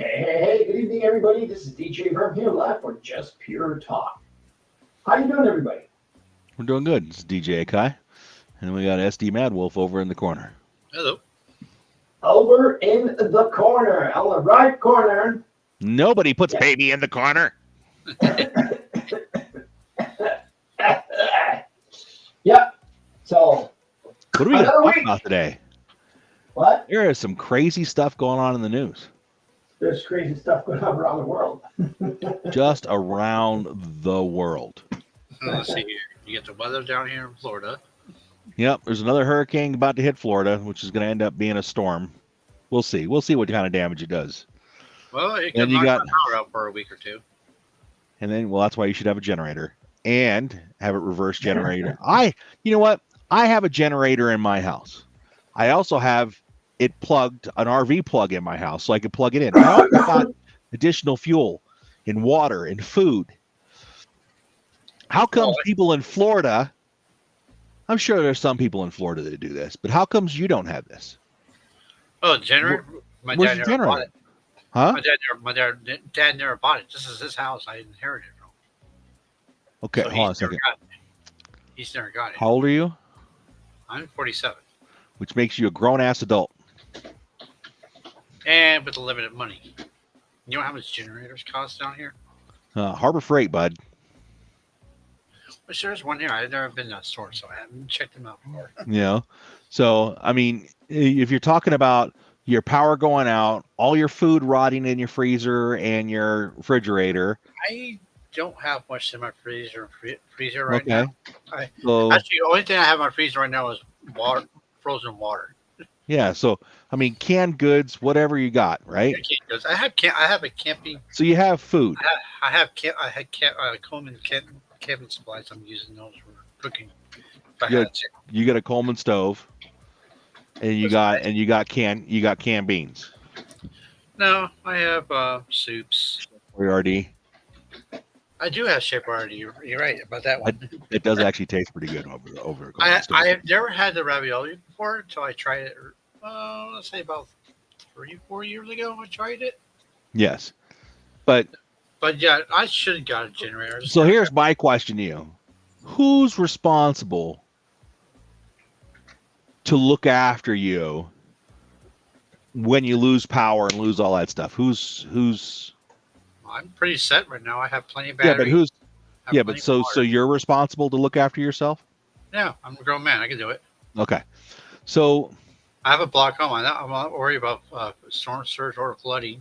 Hey, good evening, everybody. This is DJ from here live for Just Pure Talk. How you doing, everybody? We're doing good. It's DJ Kai, and we got SD Mad Wolf over in the corner. Hello. Over in the corner, on the right corner. Nobody puts baby in the corner. Yep. So, what are we going to talk about today? What? There is some crazy stuff going on in the news. There's crazy stuff going on around the world. Just around the world. Let's see here. You get the weather down here in Florida. Yep, there's another hurricane about to hit Florida, which is going to end up being a storm. We'll see. We'll see what kind of damage it does. Well, it can knock the power out for a week or two. And then, well, that's why you should have a generator and have it reverse generator. You know what? I have a generator in my house. I also have it plugged, an RV plug in my house, so I can plug it in. I also got additional fuel and water and food. How come people in Florida, I'm sure there's some people in Florida that do this, but how comes you don't have this? Oh, generator? My Where's dad the never bought generator? it. Huh? My dad never bought it. This is his house. I inherited it from him. Okay, So hold on a second. He's never got it. How old are you? I'm 47. Which makes you a grown-ass adult. And with a limited money. You know how much generators cost down here? Harbor Freight, bud. Well, there's one here. I've never been to that store, so I haven't checked them out before. You know, so I mean, if you're talking about your power going out, all your food rotting in your freezer and your refrigerator. I don't have much in my freezer right now. Actually, the only thing I have in my freezer right now is water, frozen water. Yeah, so I mean, canned goods, whatever you got, right? Canned goods. I have a camping. So you have food. I had Coleman camping supplies. I'm using those for cooking. You got a Coleman stove, and you got canned beans. No, I have soups. RD. I do have Shape RD. You're right about that one. It does actually taste pretty good over. I have never had the ravioli before until I tried it. Let's say about 3-4 years ago. I tried it. Yes, but yeah, I should have got a generator. So here's my question to you: who's responsible to look after you when you lose power and lose all that stuff? Who's? I'm pretty set right now. I have plenty of battery. But so you're responsible to look after yourself? Yeah, I'm a grown man. I can do it. Okay, so I have a block home. I'm not worried about storm surge or flooding.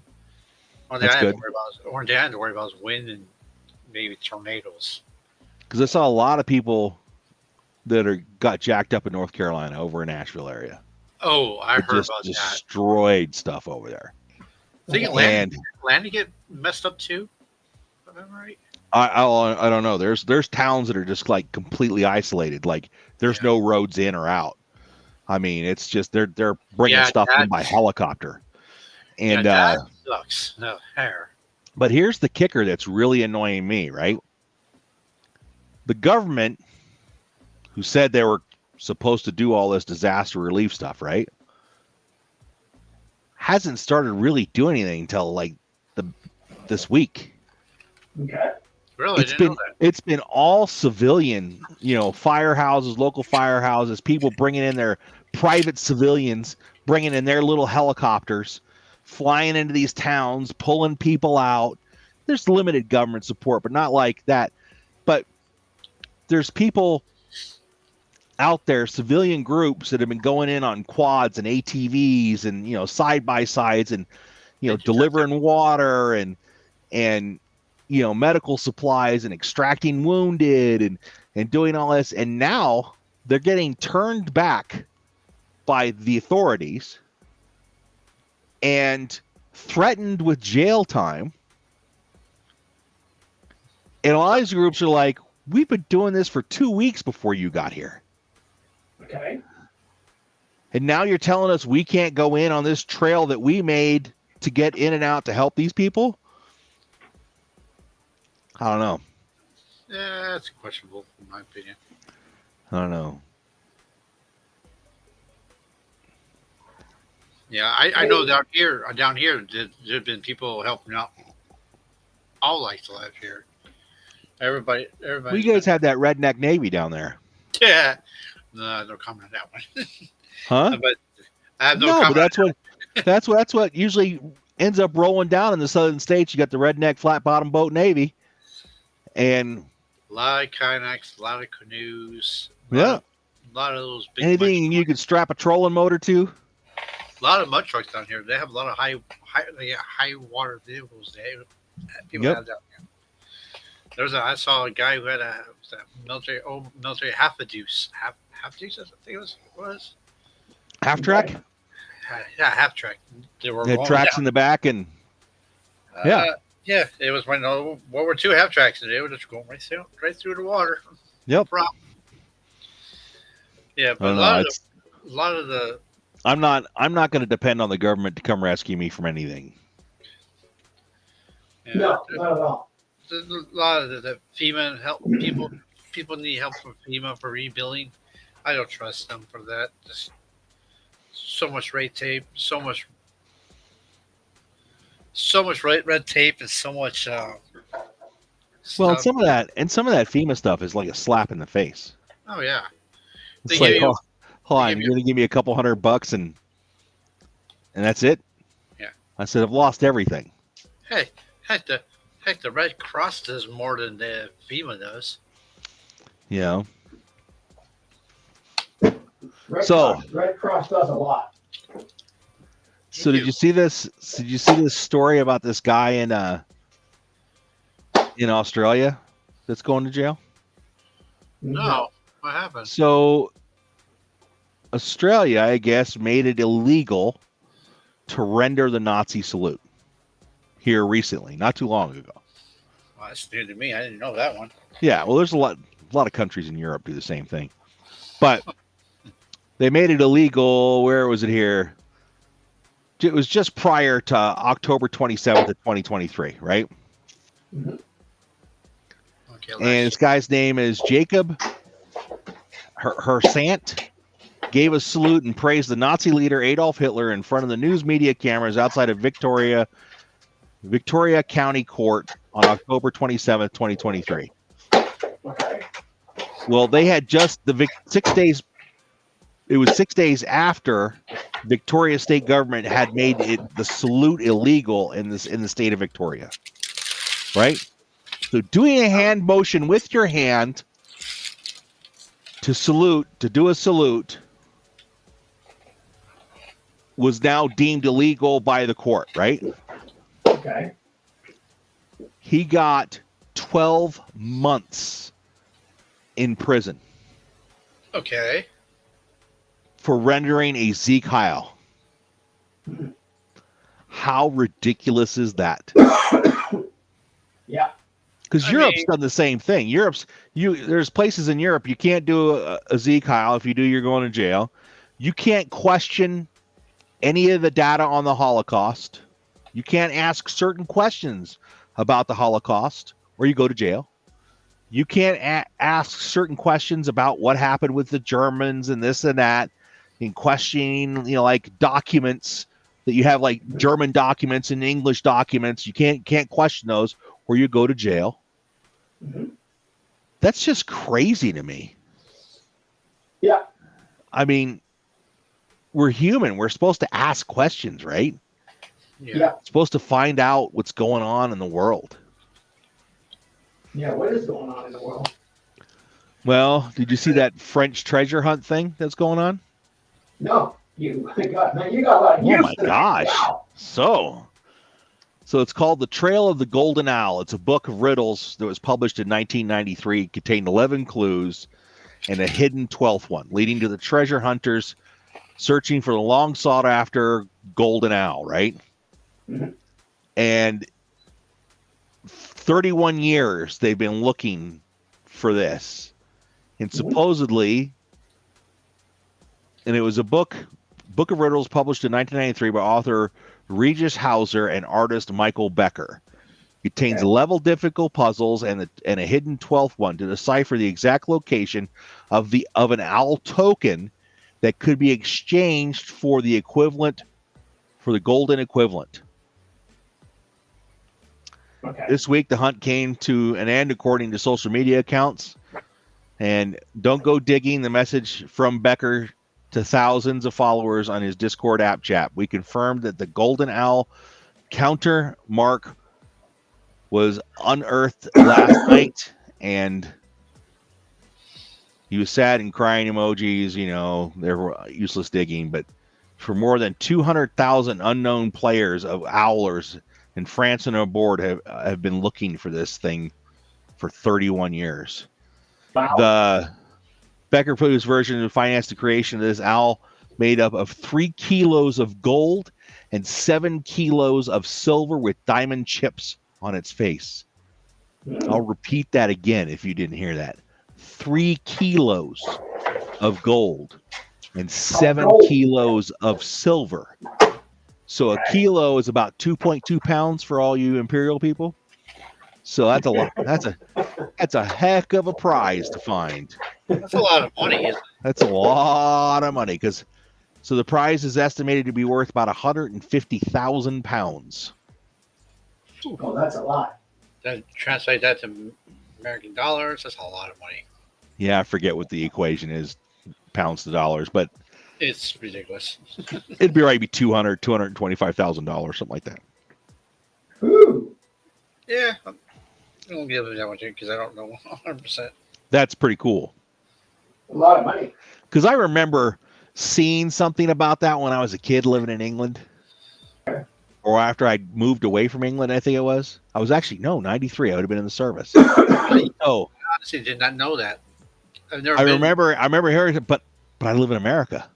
One thing I had to worry about is wind and maybe tornadoes. Because I saw a lot of people that got jacked up in North Carolina over in Nashville area. Oh, I heard about that. Destroyed stuff over there. I think land to get messed up too. Am I right? I don't know. There's towns that are just like completely isolated. Like there's no roads in or out. I mean, it's just they're bringing stuff in by helicopter. And that sucks. No hair. But here's the kicker that's really annoying me, right? The government, who said they were supposed to do all this disaster relief stuff, right? Hasn't started really doing anything until like this week. Okay. Really? It's been all civilian, firehouses, local firehouses, people bringing in their private civilians, bringing in their little helicopters, flying into these towns, pulling people out. There's limited government support, but not like that. But there's people out there, civilian groups that have been going in on quads and ATVs and, side by sides and, delivering water and medical supplies and extracting wounded and doing all this. And now they're getting turned back by the authorities and threatened with jail time. And a lot of these groups are like, we've been doing this for 2 weeks before you got here. Okay. And now you're telling us we can't go in on this trail that we made to get in and out to help these people? I don't know. Yeah, that's questionable in my opinion. I don't know. Yeah, I know down here there've been people helping out all life here. Well, Everybody's you guys been, have that redneck Navy down there, yeah. No comment on that one. huh? But I have no No, but comment. that's what usually ends up rolling down in the southern states. You got the redneck flat bottom boat Navy, and A lot of kayaks, a lot of canoes, yeah, a lot of those big anything you could strap a trolling motor to. a lot of mud trucks down here. They have a lot of high water vehicles. People Yep. have down here. I saw a guy who had was that military half deuce, I think it was. Half track, Yeah, half track. They were it had rolling tracks down. in the back, and yeah. Yeah. It was when World War II half tracks, and they were just going right through the water. Yep. Problem. Yeah, but I a don't know. lot of the I'm not going to depend on the government to come rescue me from anything. No, not at all. a lot of the FEMA help people need help from FEMA for rebuilding. I don't trust them for that. Just so much red tape, so much red tape, and so much. Well, stuff. some of that FEMA stuff is like a slap in the face. Oh yeah, It's They like, give you- hold on, give you're going to give me a couple $100 and that's it? Yeah. I said, I've lost everything. hey, heck the Red Cross does more than the FEMA does. You know? Red Cross does a lot. So did you see this? Did you see this story about this guy in Australia that's going to jail? No, what happened? So Australia, I guess, made it illegal to render the Nazi salute here recently, not too long ago. Well, that's new to me. I didn't know that one. Yeah, well, there's a lot of countries in Europe do the same thing, but they made it illegal. Where was it here? It was just prior to October 27th of 2023, right? Mm-hmm. Okay, And this guy's name is Jacob Hersant. Gave a salute and praised the Nazi leader Adolf Hitler in front of the news media cameras outside of Victoria County Court on October 27th, 2023. Okay. Well, they had just 6 days. It was 6 days after Victoria state government had made the salute illegal in the state of Victoria, right? So doing a hand motion with your hand to do a salute, was now deemed illegal by the court, right? Okay. He got 12 months in prison Okay. for rendering a Sieg Heil. How ridiculous is that? Yeah. Because Europe's done the same thing. There's places in Europe you can't do a Sieg Heil. If you do, you're going to jail. You can't question any of the data on the Holocaust. You can't ask certain questions about the Holocaust, or you go to jail. You can't ask certain questions about what happened with the Germans and this and that, and questioning, like documents that you have, like German documents and English documents. You can't question those, or you go to jail. Mm-hmm. That's just crazy to me. Yeah. I mean, we're human. We're supposed to ask questions, right? Yeah. Supposed to find out what's going on in the world. Yeah. What is going on in the world? Well, did you see that French treasure hunt thing that's going on? No. You got a lot of Oh use my to that. gosh. Wow. So it's called The Trail of the Golden Owl. It's a book of riddles that was published in 1993. It contained 11 clues and a hidden 12th one, leading to the treasure hunters searching for the long sought after golden owl, right? Mhm. And 31 years they've been looking for this. And supposedly, and it was a book of riddles published in 1993 by author Regis Hauser and artist Michael Becker. It contains level difficult puzzles and a hidden 12th one to decipher the exact location of an owl token that could be exchanged for the equivalent for the golden equivalent. Okay. This week, the hunt came to an end according to social media accounts. And don't go digging the message from Becker to thousands of followers on his Discord app chat. We confirmed that the golden owl counter mark was unearthed last night, and he was sad and crying emojis. You know, they were useless digging, but for more than 200,000 unknown players of owlers in France and abroad have been looking for this thing for 31 years. Wow. The Becker put his version to finance the creation of this owl made up of 3 kilos of gold and 7 kilos of silver with diamond chips on its face. I'll repeat that again if you didn't hear that. 3 kilos of gold and 7 kilos of silver. So a kilo is about 2.2 pounds for all you Imperial people. So that's a lot. That's a heck of a prize to find. That's a lot of money, isn't it? That's a lot of money so the prize is estimated to be worth about 150,000 pounds. Oh, that's a lot. Then translate that to American dollars. That's a lot of money. Yeah, I forget what the equation is, pounds to dollars, but It's ridiculous. it'd be right, be $225,000, something like that. Ooh. Yeah, I won't give it that much because I don't know 100%. That's pretty cool. A lot of money. Because I remember seeing something about that when I was a kid living in England. Or after I moved away from England, I think it was. I was actually, 93. I would have been in the service. Oh, I honestly did not know that. I've never I been. remember hearing it, but I live in America.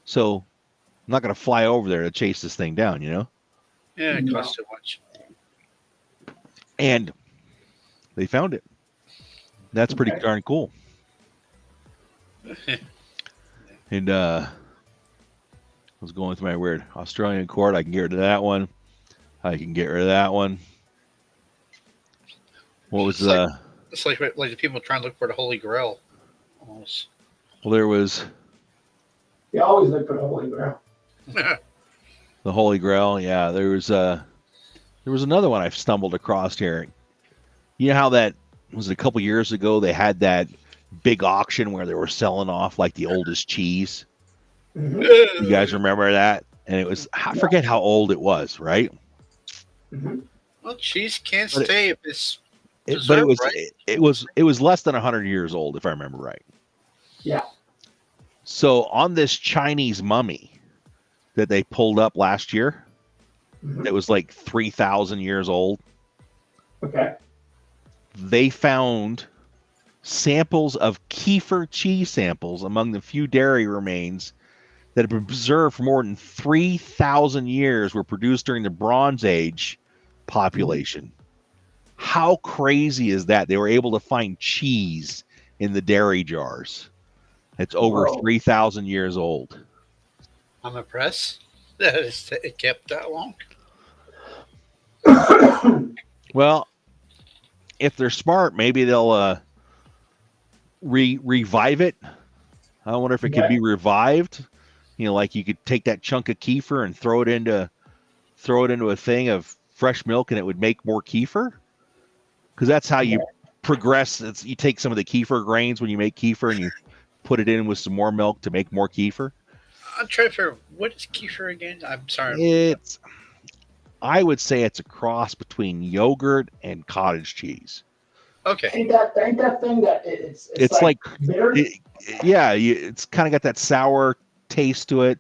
So I'm not going to fly over there to chase this thing down, you know? Yeah, it costs too much. And they found it. That's pretty darn cool. And I was going through my weird Australian court. I can get rid of that one. I can get rid of that one. What was It's like the people trying to look for the Holy Grail. Almost. well, there was You always look for the Holy Grail. the Holy Grail. Yeah, there was another one I've stumbled across here. You know how that was a couple years ago? They had that big auction where they were selling off like the oldest cheese. Mm-hmm. You guys remember that? And it was, I forget how old it was, right? Mm-hmm. Well, cheese can't stay if it's But preserved, right? it was less than 100 years old, if I remember right. Yeah. So on this Chinese mummy that they pulled up last year, that was like 3,000 years old, Okay. they found samples of kefir cheese samples among the few dairy remains that have been preserved for more than 3,000 years, were produced during the Bronze Age population. How crazy is that? They were able to find cheese in the dairy jars. It's over 3,000 years old. I'm impressed that it kept that long. Well, if they're smart, maybe they'll revive it. I wonder if it could be revived. You know, like you could take that chunk of kefir and throw it into a thing of fresh milk, and it would make more kefir. Because that's how you progress. You take some of the kefir grains when you make kefir, and you put it in with some more milk to make more kefir. I'm trying to figure what is kefir again. I'm sorry. I would say it's a cross between yogurt and cottage cheese. Okay. Ain't that thing that it's like bitter? It's kind of got that sour taste to it.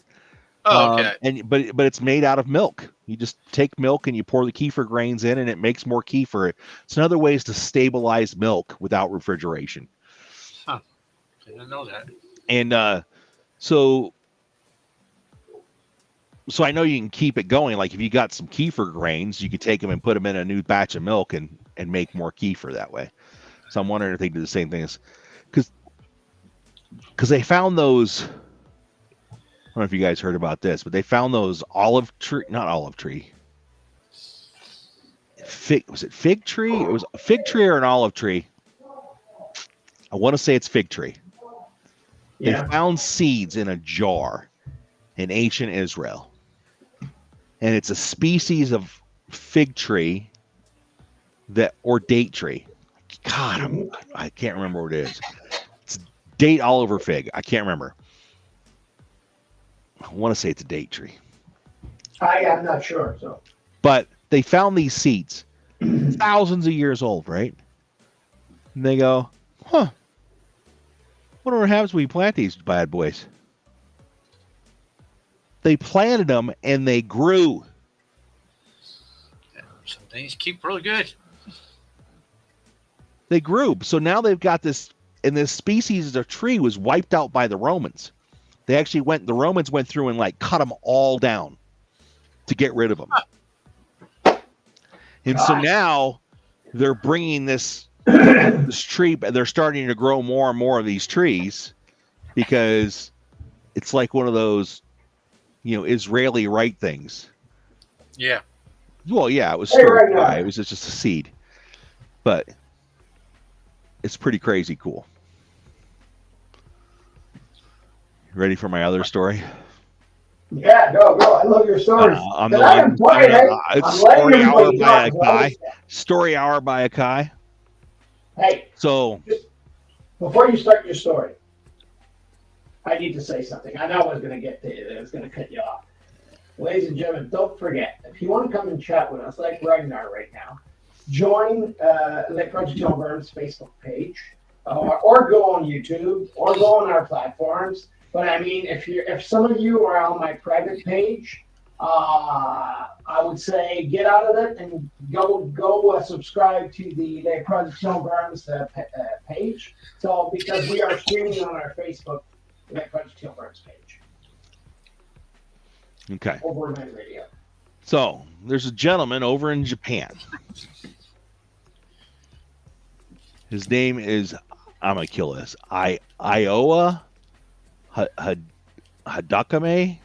Oh, okay. But it's made out of milk. You just take milk and you pour the kefir grains in, and it makes more kefir. It's another way to stabilize milk without refrigeration. Huh. I didn't know that. And so I know you can keep it going. Like if you got some kefir grains, you could take them and put them in a new batch of milk and make more kefir that way. So I'm wondering if they do the same thing, because they found those. I don't know if you guys heard about this, but they found those was it fig tree? It was a fig tree or an olive tree. I want to say it's fig tree. Yeah. They found seeds in a jar in ancient Israel. and it's a species of fig tree or date tree. God, I can't remember what it is. It's date all over fig. I can't remember. I want to say it's a date tree. I'm not sure. So, but they found these seeds, thousands of years old, right? And they go, huh? Wonder what happens when you plant these bad boys. They planted them and they grew. Some things keep really good. They grew. So now they've got this, and this species of tree was wiped out by the Romans. They actually the Romans went through and like cut them all down to get rid of them. And so now they're bringing this tree, they're starting to grow more and more of these trees because it's like one of those, Israeli right things. Yeah. Well, yeah, it was stored by. It was just a seed. But it's pretty crazy cool. Ready for my other story? Yeah, go. I love your stories. Story hour by Akai. Hey. So, before you start your story, I need to say something. I know I was going to get to it. I was going to cut you off. Ladies and gentlemen, don't forget, if you want to come and chat with us like Ragnar right now, join Le Production Verme's Facebook page, or go on YouTube, or go on our platforms. But I mean, if some of you are on my private page, I would say get out of it and go subscribe to the Le Production Verme's page. So because we are streaming on our Facebook Le Production Verme's page. Okay. Over my radio. So there's a gentleman over in Japan. His name is, I'm gonna kill this. Iowa Hadakame.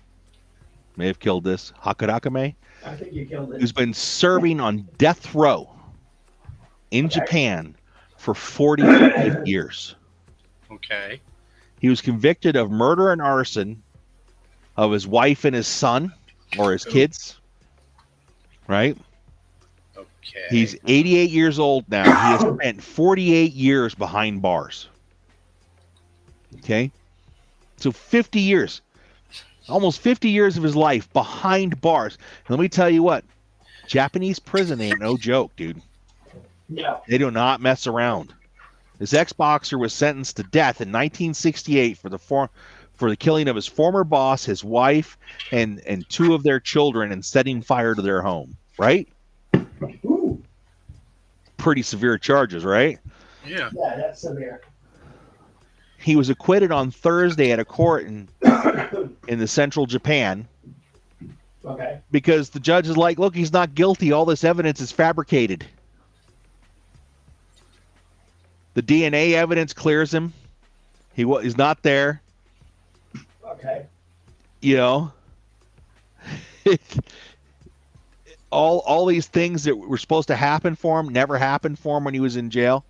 May have killed this. Hakadakame. I think you killed it. Who's been serving on death row in Japan for 45 years. Okay. He was convicted of murder and arson of his wife and his son, or his kids, right? Okay. He's 88 years old now. He has spent 48 years behind bars. Okay? So 50 years. Almost 50 years of his life behind bars. And let me tell you what. Japanese prison ain't no joke, dude. No. They do not mess around. This ex-boxer was sentenced to death in 1968 for the killing of his former boss, his wife, and two of their children, and setting fire to their home. Right? Ooh. Pretty severe charges, right? Yeah. Yeah, that's severe. He was acquitted on Thursday at a court in the central Japan. Okay. Because the judge is like, look, he's not guilty. All this evidence is fabricated. The DNA evidence clears him. He's not there. Okay. All these things that were supposed to happen for him never happened for him when he was in jail.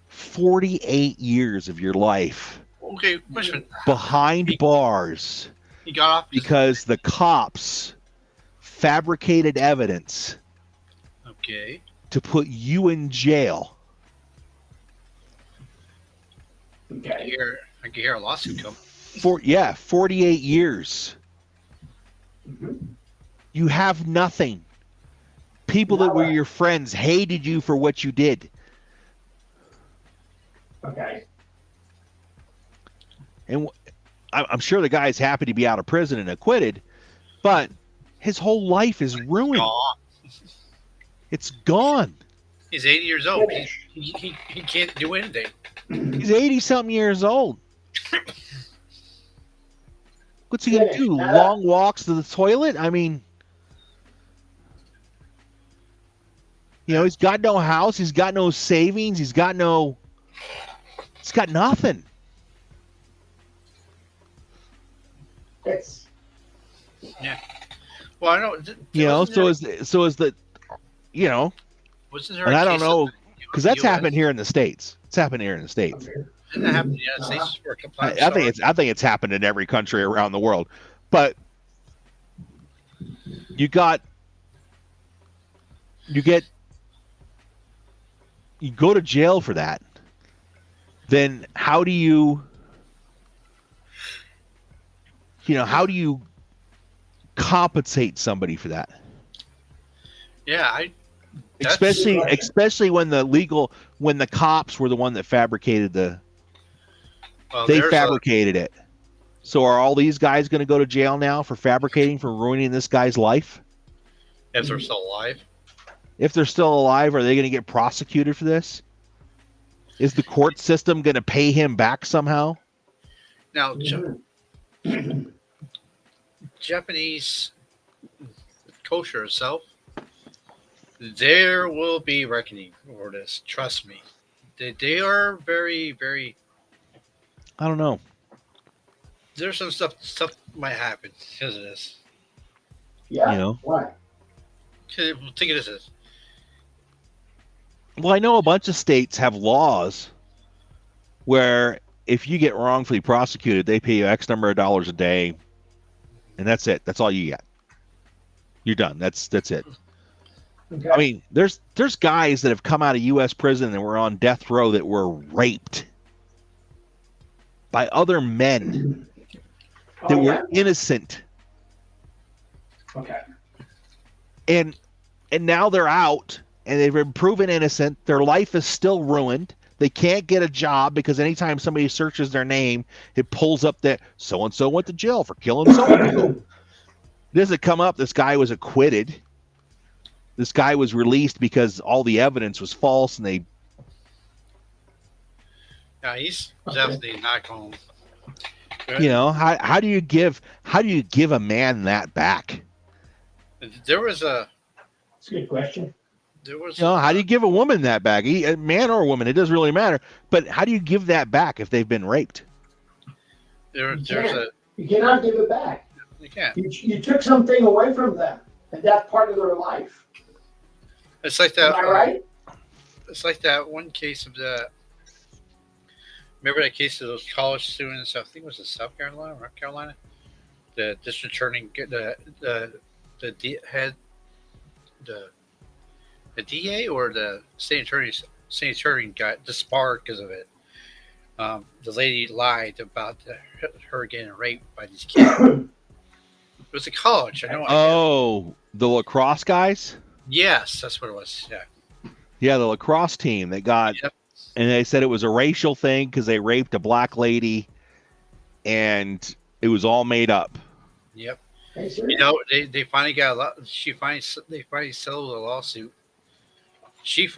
48 years of your life. Okay, question. Behind bars. He got off because the cops fabricated evidence. Okay. To put you in jail. Okay. I can hear a lawsuit come. 48 years. Mm-hmm. You have nothing. People that were your friends hated you for what you did. Okay. And I'm sure the guy's happy to be out of prison and acquitted, but his whole life is ruined. Gone. It's gone. He's 80 years old. He can't do anything. He's 80-something years old. What's he going to do? Long walks to the toilet? I mean, he's got no house. He's got no savings. He's got nothing. Yeah. Well, I know. So is the, Wasn't there? And I don't know, because that's happened here in the States. It's happened here in the States. Didn't that happen in the United States for a couple I think it's happened in every country around the world. But you go to jail for that, then how do you compensate somebody for that? Yeah, especially when the cops were the one that fabricated they fabricated it. So are all these guys going to go to jail now for fabricating, for ruining this guy's life? If they're still alive. If they're still alive, are they going to get prosecuted for this? Is the court system going to pay him back somehow? Now, Japanese culture itself, there will be reckoning over this. Trust me. They are very, very... I don't know. There's some stuff might happen because of this. Yeah. Why? Think of this as. Well, I know a bunch of states have laws where if you get wrongfully prosecuted, they pay you X number of dollars a day, and that's it. That's all you get. You're done. That's it. Okay. I mean, there's guys that have come out of U.S. prison and were on death row that were raped by other men that were innocent. Okay. And now they're out and they've been proven innocent. Their life is still ruined. They can't get a job because anytime somebody searches their name, it pulls up that so-and-so went to jail for killing so-and-so. Doesn't come up, this guy was acquitted. This guy was released because all the evidence was false and they... Yeah, he's definitely not going. You know, how do you give a man that back? There was a... That's a good question. There was... how do you give a woman that back? A man or a woman, it doesn't really matter. But how do you give that back if they've been raped? You cannot give it back. You can't. You took something away from them, and that's part of their life. It's like that. Am I right? It's like that one case of the... Remember that case of those college students? I think it was in South Carolina, North Carolina. The district attorney, the DA or the state attorney got disbarred because of it. The lady lied about her getting raped by these kids. It was a college. I know. Oh, the lacrosse guys? Yes, that's what it was. Yeah. Yeah, the lacrosse team that got... Yep. And they said it was a racial thing because they raped a black lady, and it was all made up. Yep. You know, they finally got a lot. They finally settled the lawsuit. She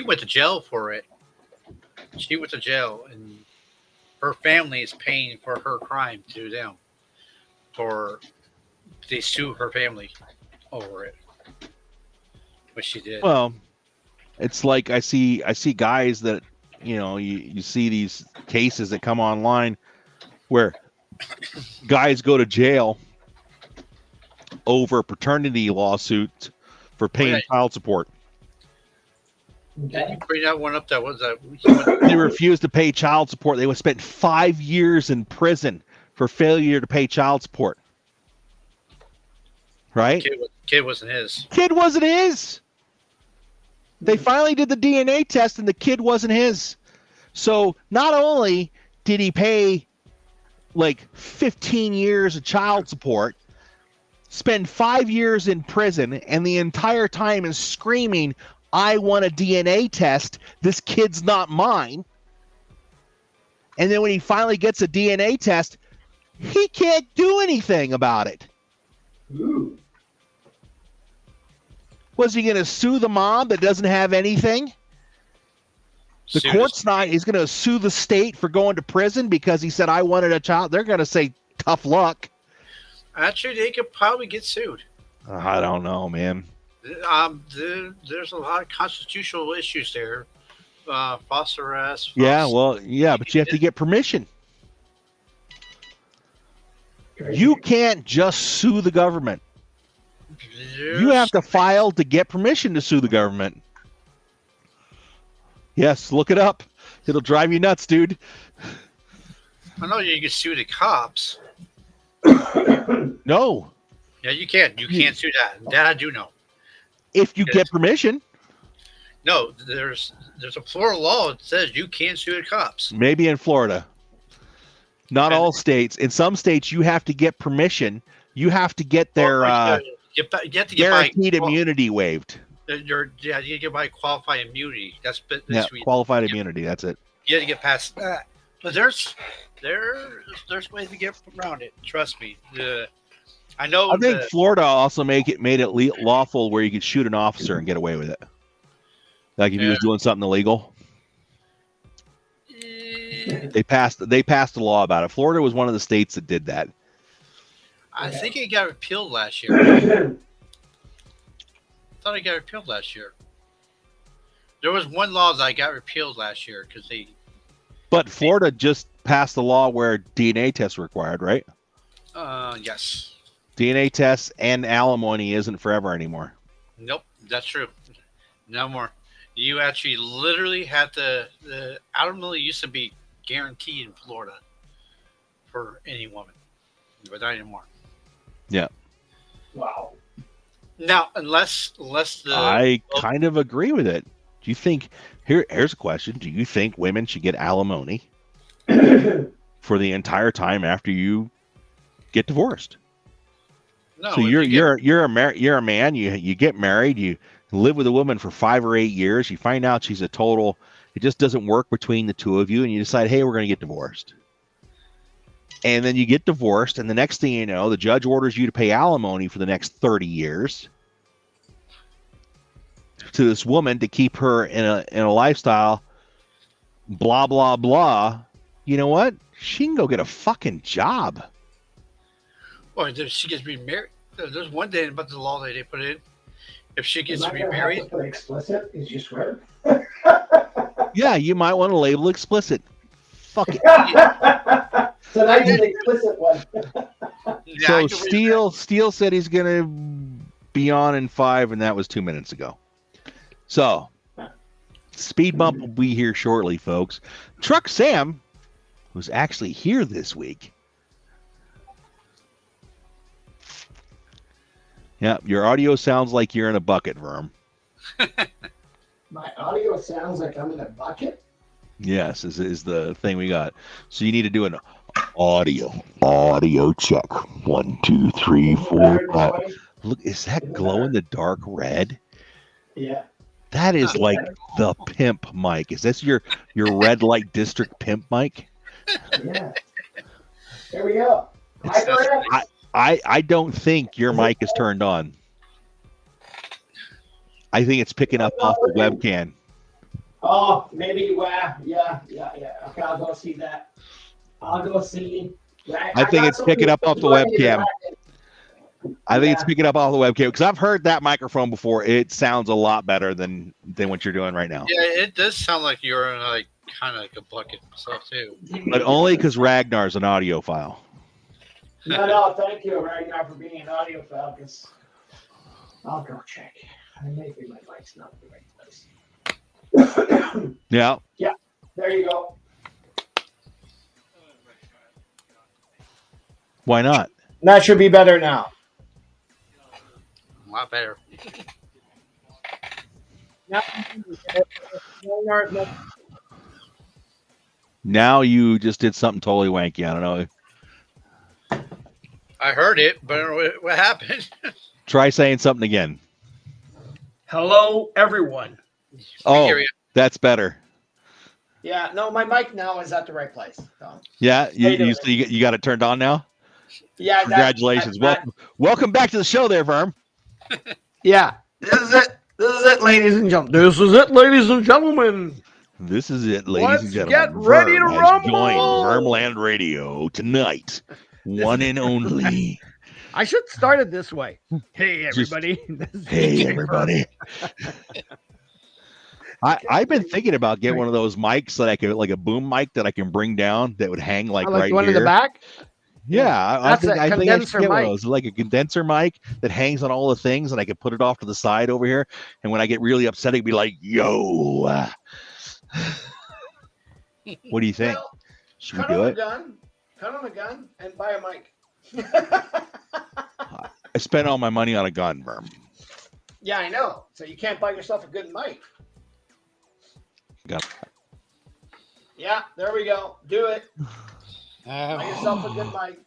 went to jail for it. She went to jail, and her family is paying for her crime to them. They sue her family over it, what she did. Well, it's like I see guys that, you see these cases that come online where guys go to jail over paternity lawsuits for paying child support. Did you bring that one up? That was that. They refused to pay child support. They would spend 5 years in prison for failure to pay child support. Right? Kid wasn't his. Kid wasn't his. They finally did the DNA test, and the kid wasn't his. So not only did he pay like 15 years of child support, spend 5 years in prison, and the entire time is screaming, I want a DNA test. This kid's not mine. And then when he finally gets a DNA test, he can't do anything about it. Ooh. Was he going to sue the mom that doesn't have anything? The court's not. He's going to sue the state for going to prison because he said, I wanted a child. They're going to say, tough luck. Actually, they could probably get sued. I don't know, man. There's a lot of constitutional issues there. False arrest. But you have to get permission. You can't just sue the government. You have to file to get permission to sue the government. Yes, look it up. It'll drive you nuts, dude. I know you can sue the cops. No. Yeah, you can. You can't do that. That I do know. If you get permission. No, there's a Florida law that says you can't sue the cops. Maybe in Florida. Not all states. In some states, you have to get permission. You have to get their you have to get guaranteed immunity waived. You get by qualified immunity. That's qualified immunity. That's it. You have to get past that. But there's ways to get around it. Trust me. I know. I think Florida also made it lawful where you could shoot an officer and get away with it. Like if he was doing something illegal. They passed a law about it. Florida was one of the states that did that. I think it got repealed last year. I thought it got repealed last year. There was one law that got repealed last year because they. But Florida just passed a law where DNA tests required, right? Yes. DNA tests and alimony isn't forever anymore. Nope, that's true. No more. You actually literally have to. The alimony used to be guaranteed in Florida for any woman, but not anymore. Yeah. Wow. Now, unless the I kind of agree with it. Do you think here's a question? Do you think women should get alimony for the entire time after you get divorced? No. So you're a man. You get married. You live with a woman for 5 or 8 years. You find out she's a total. It just doesn't work between the two of you, and you decide, hey, we're going to get divorced. And then you get divorced, and the next thing you know, the judge orders you to pay alimony for the next 30 years to this woman to keep her in a lifestyle. Blah blah blah. You know what? She can go get a fucking job. Well, if she gets remarried, there's one day about the law that they put in. If she gets remarried, have to put explicit. Is you swear? Yeah, you might want to label explicit. Fuck it. So that's an explicit one. So Steele said he's gonna be on in 5, and that was 2 minutes ago. So speed bump will be here shortly, folks. Truck Sam, who's actually here this week. Yeah, your audio sounds like you're in a bucket, Verm. My audio sounds like I'm in a bucket? Yes, is the thing we got. So you need to do an audio check. 1, 2, 3, 4, 5. Look, is that glow in the dark red? Yeah. That is like the pimp mic. Is this your red light district pimp mic? Yeah. There we go. I don't think your mic is turned on. I think it's picking up off the webcam. Oh, maybe. Yeah. Okay, I'll go see that. I'll go see. I think it's picking up off the webcam. I think it's picking up off the webcam because I've heard that microphone before. It sounds a lot better than what you're doing right now. Yeah, it does sound like you're in like kind of like a bucket stuff too. But only because Ragnar's an audiophile. No, thank you, Ragnar, for being an audiophile. Because I'll go check. Maybe my mic's not in the right place. Yeah. Yeah. There you go. Why not? That should be better now. A lot better. Now you just did something totally wanky. I don't know. I heard it, but I don't know what happened. Try saying something again. Hello, everyone. Oh, that's better. Yeah, no, my mic now is at the right place. So. Yeah, you got it turned on now? Yeah. Congratulations. Welcome back to the show there, Verm. Yeah. This is it, ladies and gentlemen. This is it, ladies and gentlemen. This is it, ladies and gentlemen. Get ready to rumble. Join Vermland Radio tonight. One and only. I should start it this way. Hey, everybody. Hey, everybody. I've been thinking about getting one of those mics that I could, like a boom mic that I can bring down that would hang like right one here. in the back? Yeah, I think I should get one of mic. those, like a condenser mic that hangs on all the things, and I could put it off to the side over here. And when I get really upset, it'd be like, "Yo, what do you think? Well, should we do it?" Cut on a gun and buy a mic. I spent all my money on a gun, Berm. Yeah, I know. So you can't buy yourself a good mic. Got Yeah, there we go. Do it. Buy yourself a good mic.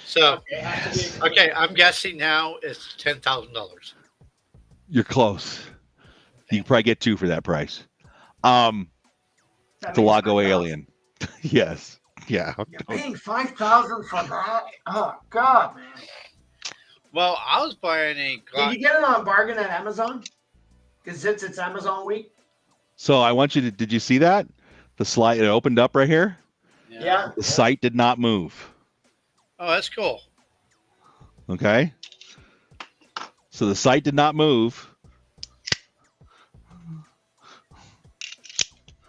So, It has to be okay, I'm guessing now it's $10,000. You're close. You can probably get 2 for that price. It's a Lago Alien. Yes. Yeah. You're paying $5,000 for that? Oh God, man! Well, I was buying a Did Glock. you get it on bargain at Amazon? Because since it's Amazon week. So I want you to. Did you see that? The slide it opened up right here. Yeah. The site did not move. Oh, that's cool. Okay. So the site did not move.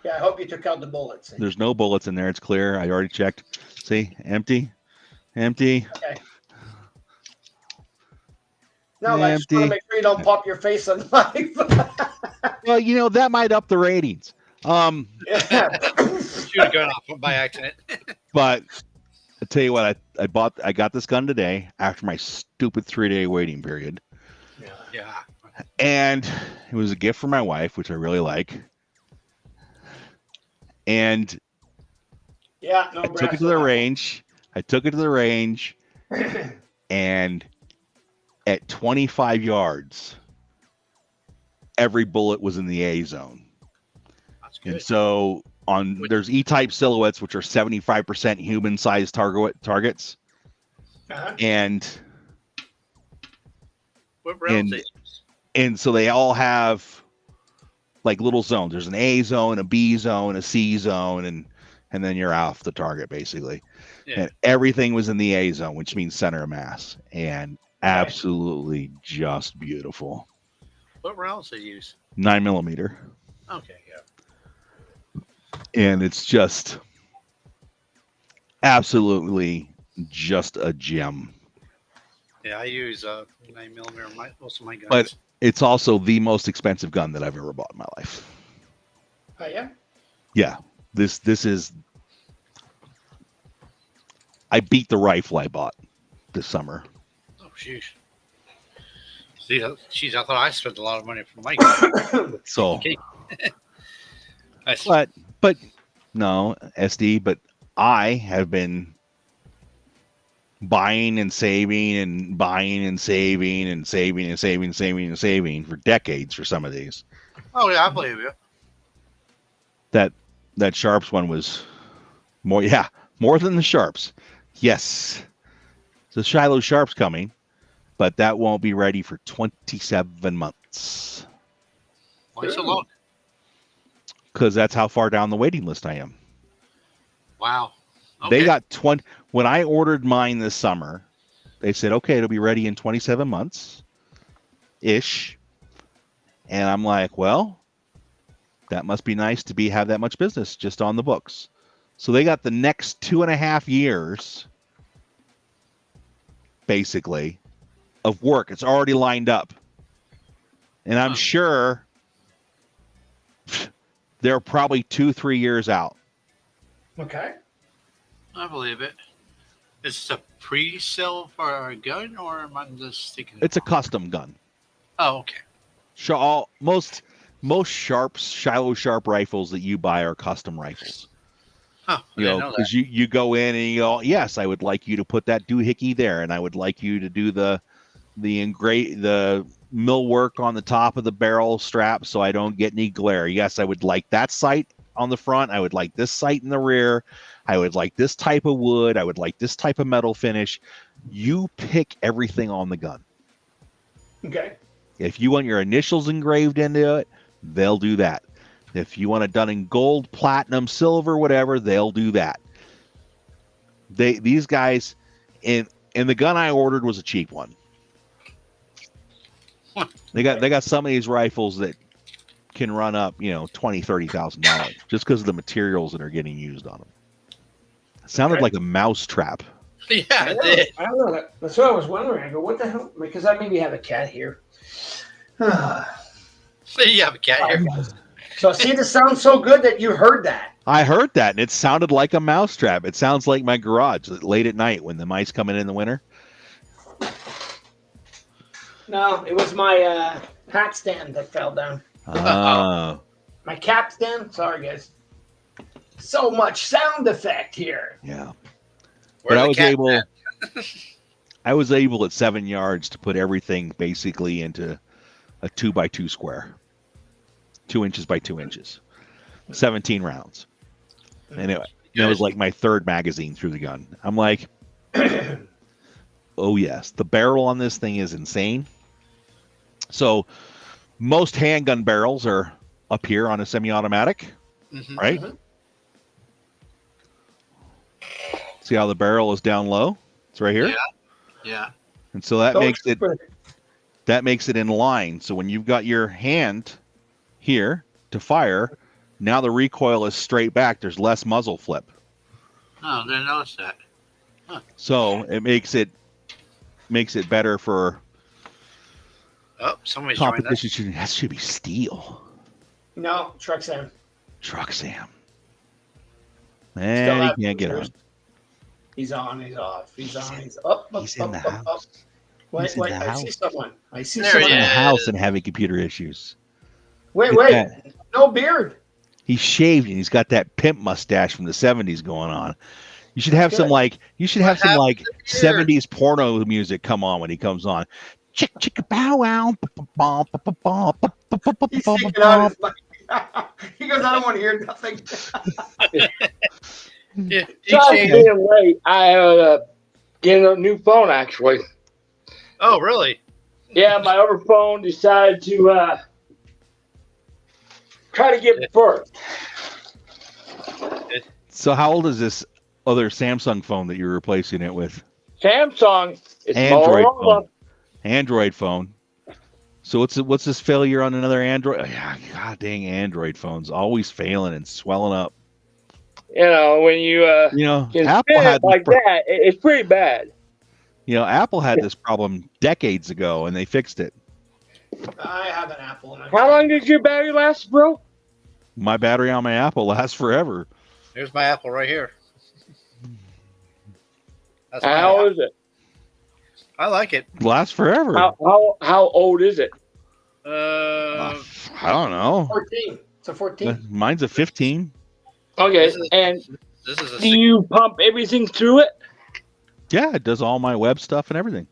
Yeah, I hope you took out the bullets. There's no bullets in there. It's clear. I already checked. See, empty. Okay. No, I just want to make sure you don't pop your face on live. Well, you know that might up the ratings. Shoot a gun off by accident. But I tell you what, I got this gun today after my stupid 3-day waiting period, Yeah. and it was a gift for my wife, which I really like. And Yeah, no. I took it to the range. And at 25 yards, every bullet was in the A zone. That's good. And so there's E-type silhouettes, which are 75% human-sized targets, and What rounds it? and so they all have like little zones. There's an A zone, a B zone, a C zone, and then you're off the target basically. Yeah. And everything was in the A zone, which means center of mass, and absolutely just beautiful. What rounds they use? 9mm, Okay, yeah. and it's just absolutely just a gem. Yeah, I use 9mm most of my guns. But it's also the most expensive gun that I've ever bought in my life. Oh yeah. Yeah, this is. I beat the rifle I bought this summer. Oh, sheesh. See, geez, I thought I spent a lot of money for my gun. So, Okay. Nice. but no, SD. But I have been buying and saving and buying and saving and saving and saving and saving and saving for decades for some of these. Oh, yeah, I believe you. That Sharps one was more than the Sharps. Yes, the Shiloh Sharp's coming, but that won't be ready for 27 months. Why so long? Because that's how far down the waiting list I am. Wow. Okay. They got 20. When I ordered mine this summer, they said, okay, it'll be ready in 27 months ish. And I'm like, well, that must be nice to have that much business just on the books. So they got the next 2.5 years, basically, of work. It's already lined up. And I'm sure they're probably 2-3 years out. Okay. I believe it. Is it a pre-sale for a gun, or am I just thinking? It's a custom gun. Oh, okay. Most Sharps, Shiloh Sharp rifles that you buy are custom rifles. Huh, I didn't know that. Because you go in and you go, yes, I would like you to put that doohickey there, and I would like you to do the millwork on the top of the barrel strap so I don't get any glare. Yes, I would like that sight on the front. I would like this sight in the rear. I would like this type of wood. I would like this type of metal finish. You pick everything on the gun. Okay. If you want your initials engraved into it, they'll do that. If you want it done in gold, platinum, silver, whatever, they'll do that. These guys, and the gun I ordered was a cheap one. They got some of these rifles that can run up, $20,000-$30,000 just because of the materials that are getting used on them. It sounded like a mouse trap. Yeah, I it did. don't know. That's what I was wondering. I go, what the hell? Because I maybe have a cat here. See, you have a cat here. So see, this sounds so good that you heard that. I heard that, and it sounded like a mousetrap. It sounds like my garage late at night when the mice come in the winter. No, it was my hat stand that fell down. Oh. My cap stand. Sorry, guys. So much sound effect here. Yeah. Where But I the was cat able. at? I was able at 7 yards to put everything basically into a 2x2 square, 2 inches by 2 inches, 17 rounds, and it was like my third magazine through the gun. I'm like, oh yes, the barrel on this thing is insane. So most handgun barrels are up here on a semi-automatic, right? Mhm. See how the barrel is down low? It's right here. Yeah. And so that Don't makes it trip. that makes it in line. So when you've got your hand here to fire, now the recoil is straight back. There's less muzzle flip. Oh, didn't notice that. So it makes it better for Oh, somebody's joined us. competition shooting. That should be steel. No, truck Sam. Truck Sam. Still Man, have he can't get on. computers. He's on, he's off. He's on, he's up. He's in the house. Wait, He's in wait, the I house. see someone. I see There someone. he In the is. house and having computer issues. Wait, Look wait. at that. No beard. He's shaved and he's got that pimp mustache from the 70s going on. You should have some Good. like some happened like to the beard? 70s porno music come on when he comes on. Chick chicka bow wow. He's taking out his mic. He goes, I don't want to hear nothing. Yeah, he Sorry changed- for being late. I getting a new phone actually. Oh, really? Yeah, my other phone decided to try to get first. So how old is this other Samsung phone that you're replacing it with? Samsung. It's Android Motorola. phone. Android phone. So what's this failure on another Android? Yeah, god dang Android phones always failing and swelling up. You know, when you can Apple spin had it like that, it's pretty bad. Apple had this problem decades ago and they fixed it. I have an Apple. And I'm How long did your battery last, bro? My battery on my Apple lasts forever. There's my Apple right here. That's my How Apple. is it? I like it. Lasts forever. How old is it? I don't know. 14. It's a 14. Mine's a 15. Okay, This is- and This is a do you pump everything through it? Yeah, it does all my web stuff and everything.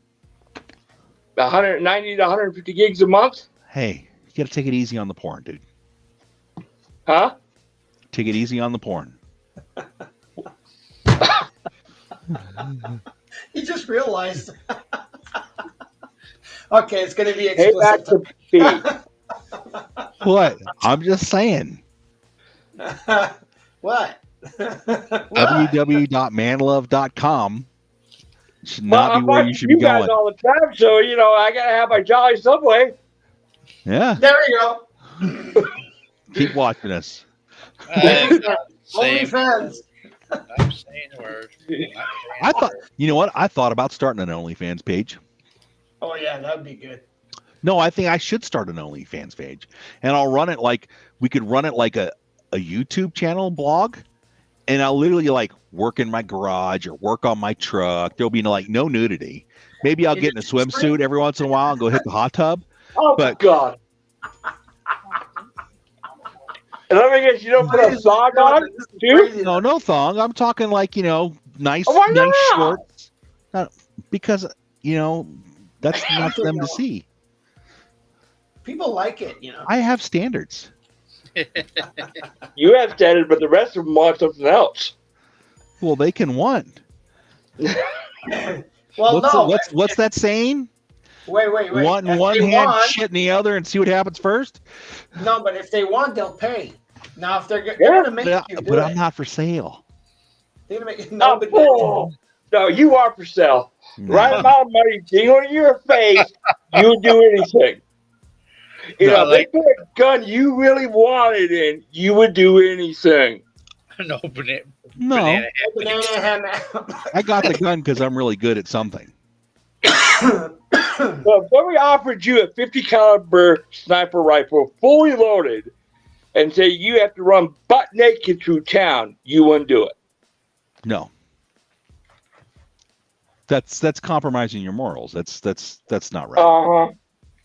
190 to 150 gigs a month? Hey, you gotta take it easy on the porn, dude. Huh? Take it easy on the porn. He just realized. Okay, it's going to be Hey, back explicit. to feed. What? I'm just saying. What? www.manlove.com should Well, not I'm be where you watching should be you guys going. all the time, so I gotta have my jolly subway. Yeah, There we go. keep watching us. Same. OnlyFans. I'm saying the word. I thought, you know what? I thought about starting an OnlyFans page. Oh, yeah, that would be good. No, I think I should start an OnlyFans page, and I'll run it like we could run it like a YouTube channel blog, and I'll literally like work in my garage or work on my truck. There'll be no nudity. Maybe I'll get in a swimsuit every once in a while and go hit the hot tub. Oh But- God! And let me guess, you don't put a sock on, dude? No thong. I'm talking like nice, Oh, why nice not? shorts. Because that's not for them to see. People like it, I have standards. You have standards, but the rest of them want something else. Well, they can want. Well, What's that saying? Wait. Want in If one they hand, want- shit in the other, and see what happens first. No, but if they want, they'll pay. Now, if they're Yeah, going to make But, you do but it, I'm not for sale. they're going to make No, no, you are for sale. No. Right amount of money, jingle in your face, you would do anything. No, If they put a gun you really wanted in, you would do anything. No, banana. No, Banana. Banana ham. I got the gun because I'm really good at something. So if somebody offered you a 50 caliber sniper rifle, fully loaded, and say you have to run butt naked through town, you wouldn't do it. No. That's compromising your morals. That's not right. Uh-huh.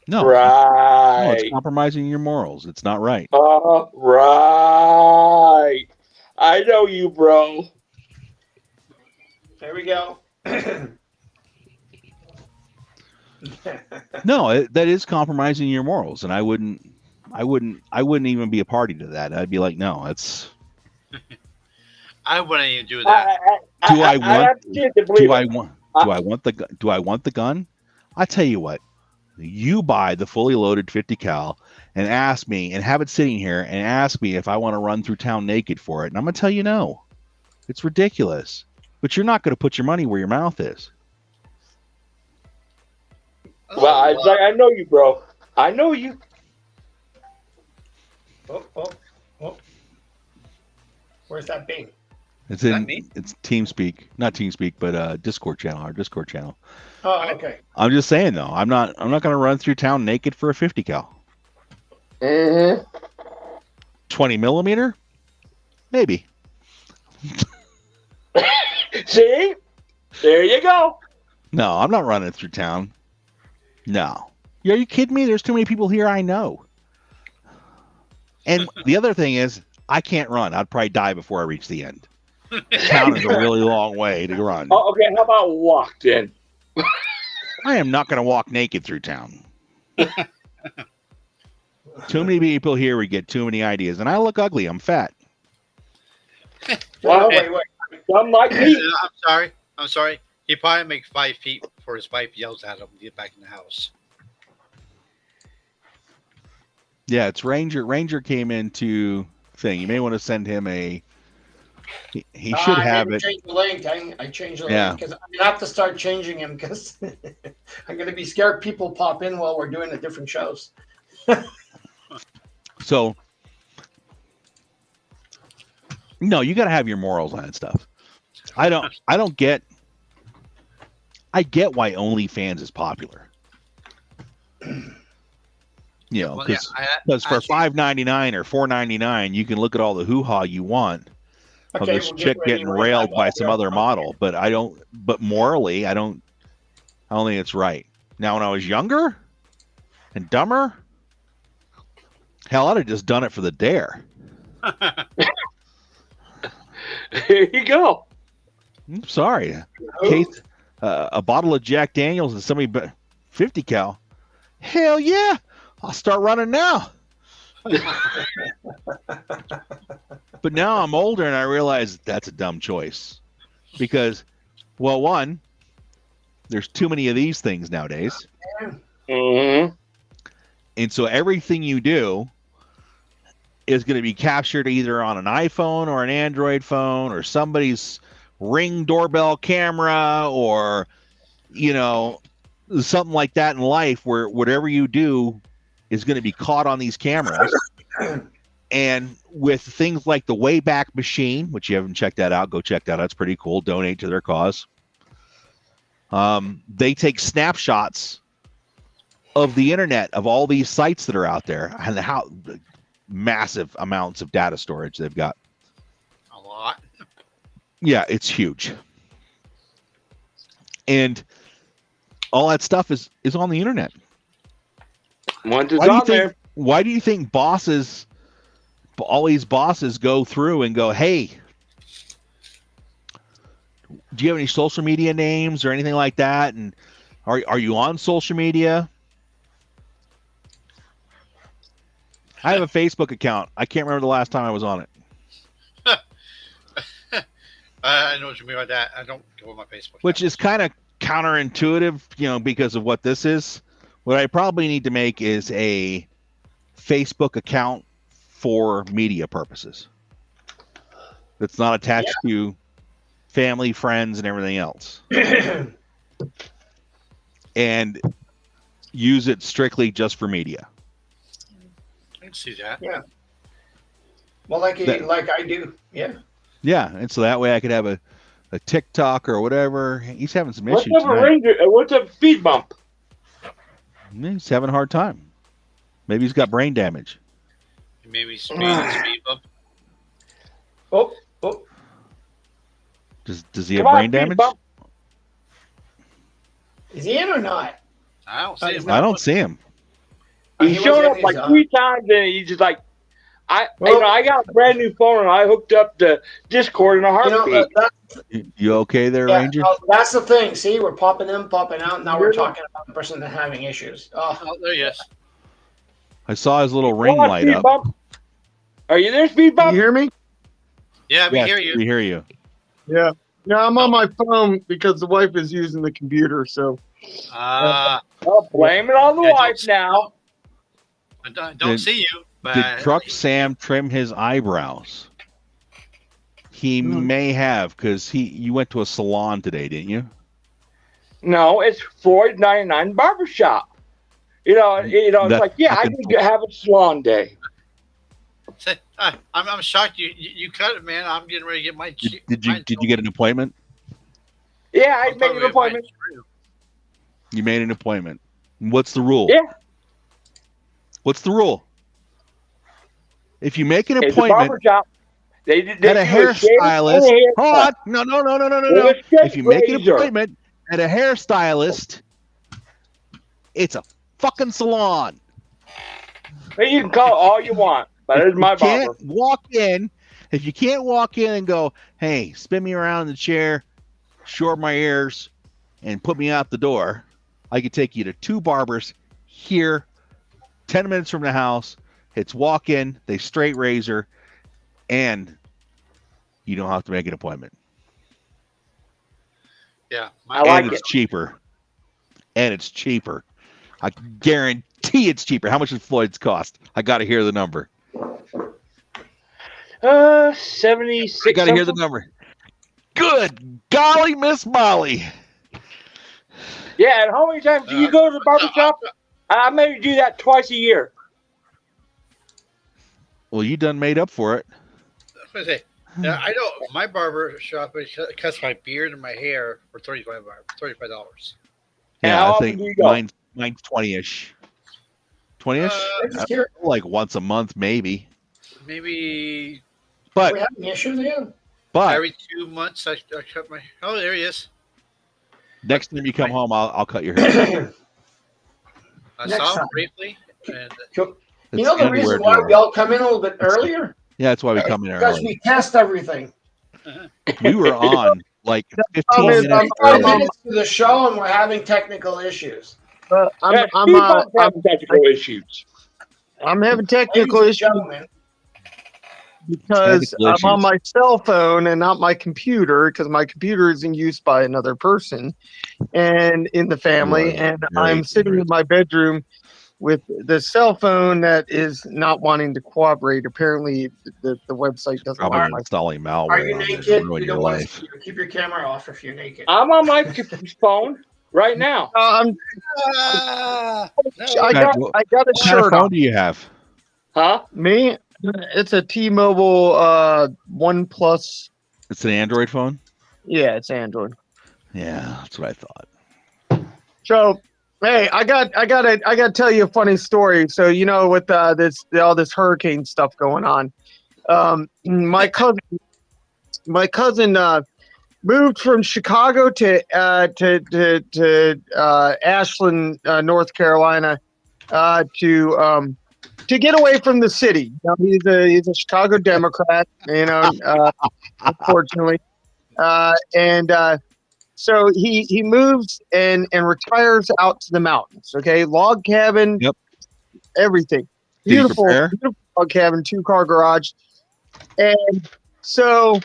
No. Right. No, it's compromising your morals. It's not right. Right. I know you, bro. There we go. No, that is compromising your morals, and I wouldn't even be a party to that. I'd be like, no, it's. I wouldn't even do that. Do I want the gun? I tell you what, you buy the fully loaded 50 cal and ask me, and have it sitting here and ask me if I want to run through town naked for it, and I'm gonna tell you no. It's ridiculous. But you're not going to put your money where your mouth is. Well, I know you, bro. I know you. Oh. Where's that being? It's TeamSpeak, not TeamSpeak, but Discord channel, our Discord channel. Oh, okay. I'm just saying though, I'm not going to run through town naked for a 50 cal. 20 millimeter, maybe. See, there you go. No, I'm not running through town. No, are you kidding me? There's too many people here I know. And the other thing is, I can't run. I'd probably die before I reach the end. Town is a really long way to run. Oh, okay, how about walk then? I am not going to walk naked through town. Too many people here would get too many ideas. And I look ugly. I'm fat. Well, wait. Some like me. I'm sorry. He probably makes 5 feet before his wife yells at him to get back in the house. Yeah, it's Ranger. Ranger came into thing. You may want to send him a. He should have it. Change the link. I changed the link because I have to start changing him because I'm going to be scared people pop in while we're doing the different shows. So, no, you got to have your morals on that stuff. I get why OnlyFans is popular. You know, because for $5.99 or $4.99, you can look at all the hoo-ha you want of this chick getting railed by some other model. But But morally, I don't think it's right. Now, when I was younger and dumber, hell, I'd have just done it for the dare. Here you go. I'm sorry. Case, a bottle of Jack Daniels and somebody 50 cal. Hell yeah. I'll start running now. But now I'm older and I realize that's a dumb choice. Because, well, one, there's too many of these things nowadays. Mm-hmm. And so everything you do is going to be captured either on an iPhone or an Android phone or somebody's Ring doorbell camera or, you know, something like that in life where whatever you do is going to be caught on these cameras. And with things like the Wayback Machine, which you haven't checked that out, go check that out. It's pretty cool. Donate to their cause. They take snapshots of the internet, of all these sites that are out there and how massive amounts of data storage they've got. A lot. Yeah, it's huge. And all that stuff is on the internet. Once it's on there. Why do you think all these bosses go through and go, hey, do you have any social media names or anything like that? And are you on social media? I have a Facebook account. I can't remember the last time I was on it. I know what you mean by that. I don't go on my Facebook. Which is kind of counterintuitive, you know, because of what this is. What I probably need to make is a Facebook account for media purposes. That's not attached to family, friends, and everything else. And use it strictly just for media. I can see that. Yeah. Well, like I do. Yeah. Yeah, and so that way I could have a TikTok or whatever. He's having some issues. What's up, speed bump? He's having a hard time. Maybe he's got brain damage. Maybe speed bump. Oh. Does he have Come on, brain speed damage? bump. Is he in or not? I don't see him. I don't see him. He He showed was in, up like he's 3 times, and he's just like, I got a brand new phone, and I hooked up the Discord in a heartbeat. You okay there, Yeah, Ranger? no, that's the thing. See, we're popping in, popping out. Now we're talking about the person that's having issues. Oh, Oh, there he is. I saw his little ring Come on, light speed up. bump. Are you there, speed You bump? hear me? Yeah, we Yes, hear you. we hear you. Yeah. Yeah, I'm on my phone because the wife is using the computer. So Uh, Oh, blame it on the Yeah, wife now. I don't Did- see you. But Did Truck Sam trim his eyebrows? He may have, because you went to a salon today, didn't you? No, it's Floyd 99 Barbershop. It's That like, yeah, I fucking- could have a salon day. I'm shocked you cut it, man. I'm getting ready to get my. Did you get an appointment? Yeah, I made an appointment. You made an appointment. What's the rule? Yeah. What's the rule? If you make an It's a appointment barbershop. They at a do hairstylist, shave and a hold haircut. on. No. With a straight If you make an razor. appointment at a hairstylist, it's a fucking salon. But you can call it all you want, but it's my You can't barber. walk in. If you can't walk in and go, hey, spin me around in the chair, short my ears, and put me out the door, I could take you to 2 barbers here, 10 minutes from the house. It's walk in, they straight razor, and you don't have to make an appointment. Yeah, I like and it's it. cheaper. And it's cheaper. I guarantee it's cheaper. How much does Floyd's cost? I got to hear the number. 76. I got to hear the number. Good golly, Miss Molly. Yeah, and how many times do you go to the barbershop? I maybe do that twice a year. Well, you done made up for it. I was gonna say, I know my barber shop cuts my beard and my hair for $35. And Yeah, how I often think do you go? mine's 20-ish. 20-ish? just here. Like once a month, maybe. Maybe Are But we having issues again? every 2 months I cut my. Oh, there he is. next time you come home, I'll cut your hair. I Next saw him time. briefly. And You know the It's reason anywhere why near. we all come in a little bit earlier? Yeah, that's why we come in Because early. we test everything. We were on like 15 I'm minutes 5 early. minutes to the show and we're having technical issues. I'm Yeah, I'm speed bumps have technical issues. I'm having Ladies technical and issues gentlemen, because Technical I'm on issues. my cell phone and not my computer because my computer is in use by another person and in the family, You are and very I'm sitting in ignorant. my bedroom with the cell phone that is not wanting to cooperate. Apparently, the website doesn't Probably like my installing are malware you on there to naked? ruin We your don't want to life. see you. Keep your camera off if you're naked. I'm on my phone right now. I Okay, got well, I got a What kind of shirt phone on. do you have? Huh? Me, it's a T-Mobile One Plus. It's an Android phone? Yeah, it's Android. Yeah, that's what I thought. So, hey, I got to tell you a funny story. So, with all this hurricane stuff going on, my cousin moved from Chicago to Ashland, North Carolina, to get away from the city. He's a Chicago Democrat, unfortunately, and. So he moves and retires out to the mountains. Okay, log cabin. Yep. Everything. Did he Beautiful, prepare? beautiful log cabin, 2-car garage. And so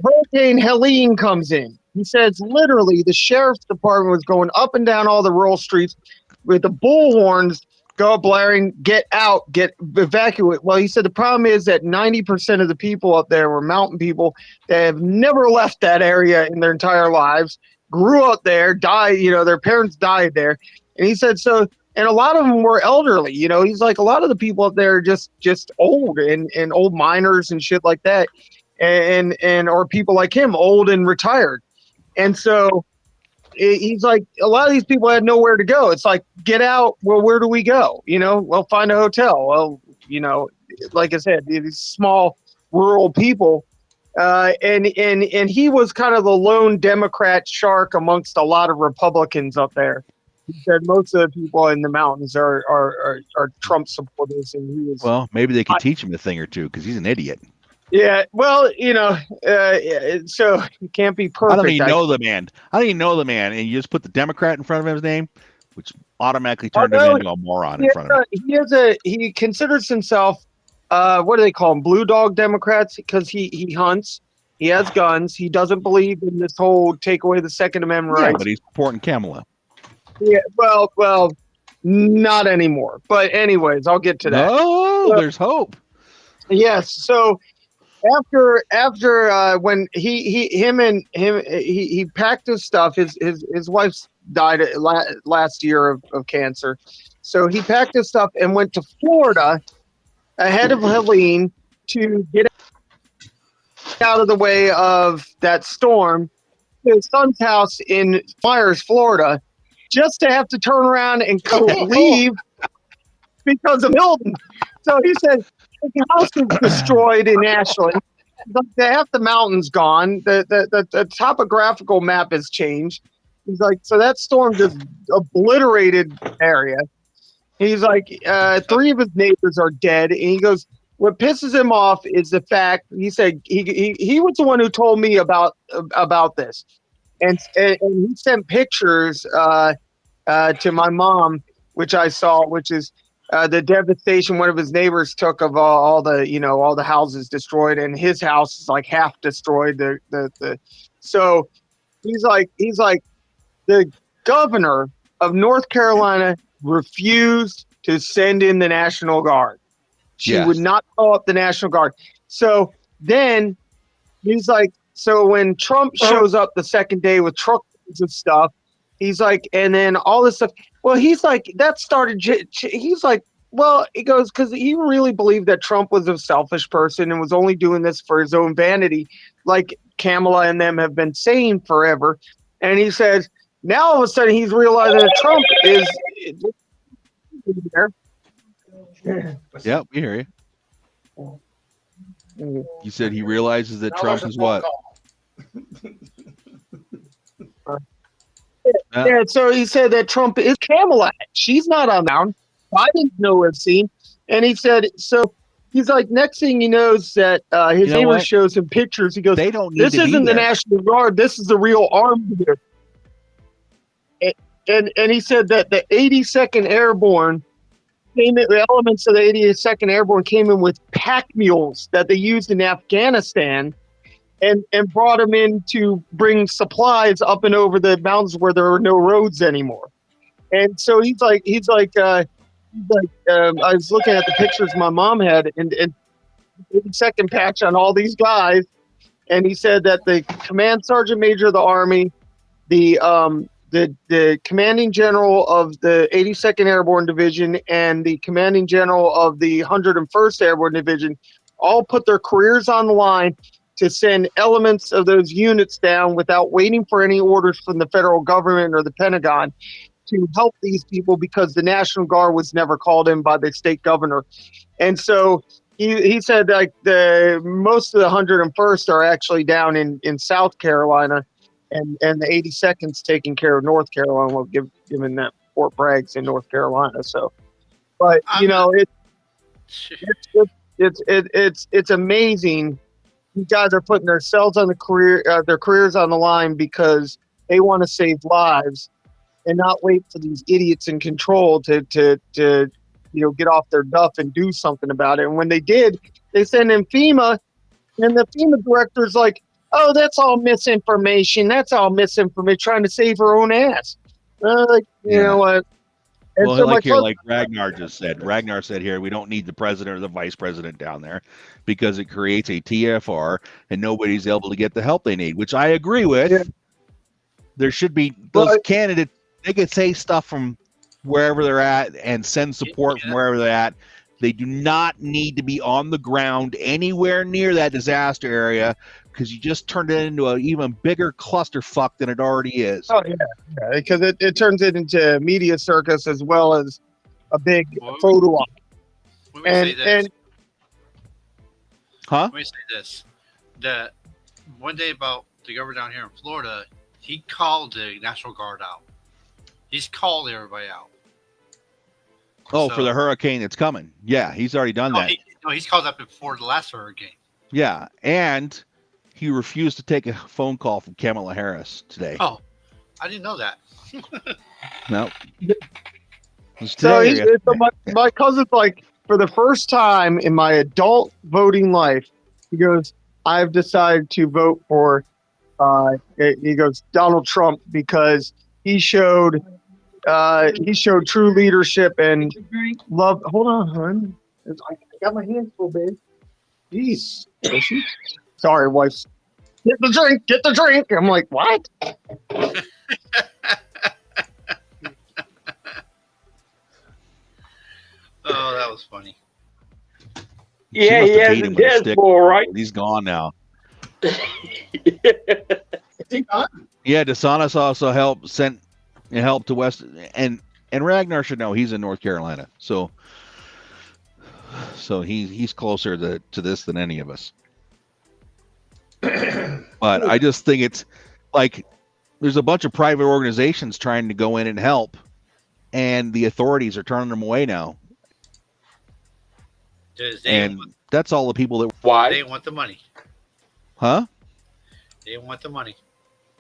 Hurricane Helene comes in. He says literally the sheriff's department was going up and down all the rural streets with the bullhorns go blaring, get out, evacuate. Well, he said the problem is that 90% of the people up there were mountain people that have never left that area in their entire lives, grew up there, died, their parents died there. And he said, so, and a lot of them were elderly, he's like, a lot of the people up there are just old and old miners and shit like that. And or people like him, old and retired. And so he's like, a lot of these people had nowhere to go. It's like, get out. Well, where do we go? Well, find a hotel. Well, like I said, these small rural people. And he was kind of the lone Democrat shark amongst a lot of Republicans up there. He said most of the people in the mountains are Trump supporters, and he was. Well, maybe they could teach him a thing or two because he's an idiot. Yeah, well, so you can't be perfect. I don't even know the man. And you just put the Democrat in front of his name, which automatically turned him into a moron in front of him. He considers himself, what do they call him? Blue dog Democrats, because he hunts. He has guns. He doesn't believe in this whole take away the Second Amendment rights. But he's supporting Kamala. Yeah, well, not anymore. But anyways, I'll get to that. Oh, there's hope. Yes. So after when he packed his stuff. His wife died last year of cancer. So he packed his stuff and went to Florida ahead of Helene to get out of the way of that storm to his son's house in Myers, Florida, just to have to turn around and leave because of Milton. So he said the house is destroyed in Ashland. Half the mountain's gone. The topographical map has changed. He's like, so that storm just obliterated area. He's like, 3 of his neighbors are dead. And he goes, what pisses him off is the fact, he said, he was the one who told me about this. And he sent pictures to my mom, which I saw, which is the devastation one of his neighbors took of all the houses destroyed, and his house is like half destroyed. So he's like the governor of North Carolina refused to send in the National Guard. She would not call up the National Guard. So then he's like, so when Trump shows up the second day with trucks and stuff, he's like, and then all this stuff. Well, he's like, that started. He's like, well, he goes, because he really believed that Trump was a selfish person and was only doing this for his own vanity, like Kamala and them have been saying forever. And he says, now all of a sudden he's realizing that Trump is there. Yeah, we hear you. You said he realizes that Trump is what? Yeah, so he said that Trump is Kamala. She's not on down. Biden's nowhere seen. And he said, so he's like, next thing he knows that his neighbor shows him pictures. He goes, they don't need this to isn't be the there. National Guard. This is the real army here. And he said that the 82nd Airborne the elements of the 82nd Airborne came in with pack mules that they used in Afghanistan and brought them in to bring supplies up and over the mountains where there are no roads anymore. And so he's like, I was looking at the pictures my mom had and 82nd patch on all these guys. And he said that the command sergeant major of the Army, the commanding general of the 82nd Airborne Division and the commanding general of the 101st Airborne Division all put their careers on the line to send elements of those units down without waiting for any orders from the federal government or the Pentagon to help these people because the National Guard was never called in by the state governor. And so he said like most of the 101st are actually down in South Carolina. And the 82nd's taking care of North Carolina, well, given that Fort Bragg's in North Carolina. So, but it's amazing. These guys are putting themselves on their careers on the line because they want to save lives and not wait for these idiots in control to get off their duff and do something about it. And when they did, they sent in FEMA, and the FEMA director's like, oh, that's all misinformation. That's all misinformation, trying to save her own ass. You know what? And well, so like Ragnar just said. Ragnar said here, we don't need the president or the vice president down there because it creates a TFR and nobody's able to get the help they need, which I agree with. Yeah. There should be those candidates. They could say stuff from wherever they're at and send support from wherever they're at. They do not need to be on the ground anywhere near that disaster area because you just turned it into an even bigger clusterfuck than it already is. Oh, yeah, because it turns it into a media circus as well as a big photo op. Huh? Let me say this: the one day about the governor down here in Florida, he called the National Guard out. He's called everybody out. Oh, So- for the hurricane that's coming. Yeah, he's already done that. He's called up before the last hurricane. Yeah, and he refused to take a phone call from Kamala Harris today. Oh, I didn't know that. No. So my cousin's like, for the first time in my adult voting life, he goes, I've decided to vote for, he goes, Donald Trump, because he showed true leadership and love. Hold on, hon. I got my hands full, babe. Jeez. Sorry, wife. Get the drink. I'm like, what? Oh, that was funny. Yeah, he has a Deadpool, right? He's gone now. Is he gone? Yeah, DeSantis also sent help to West, and Ragnar should know he's in North Carolina, so he's closer to this than any of us. But I just think it's like there's a bunch of private organizations trying to go in and help, and the authorities are turning them away now. And that's all the people that. Why? They want the money. Huh? They want the money.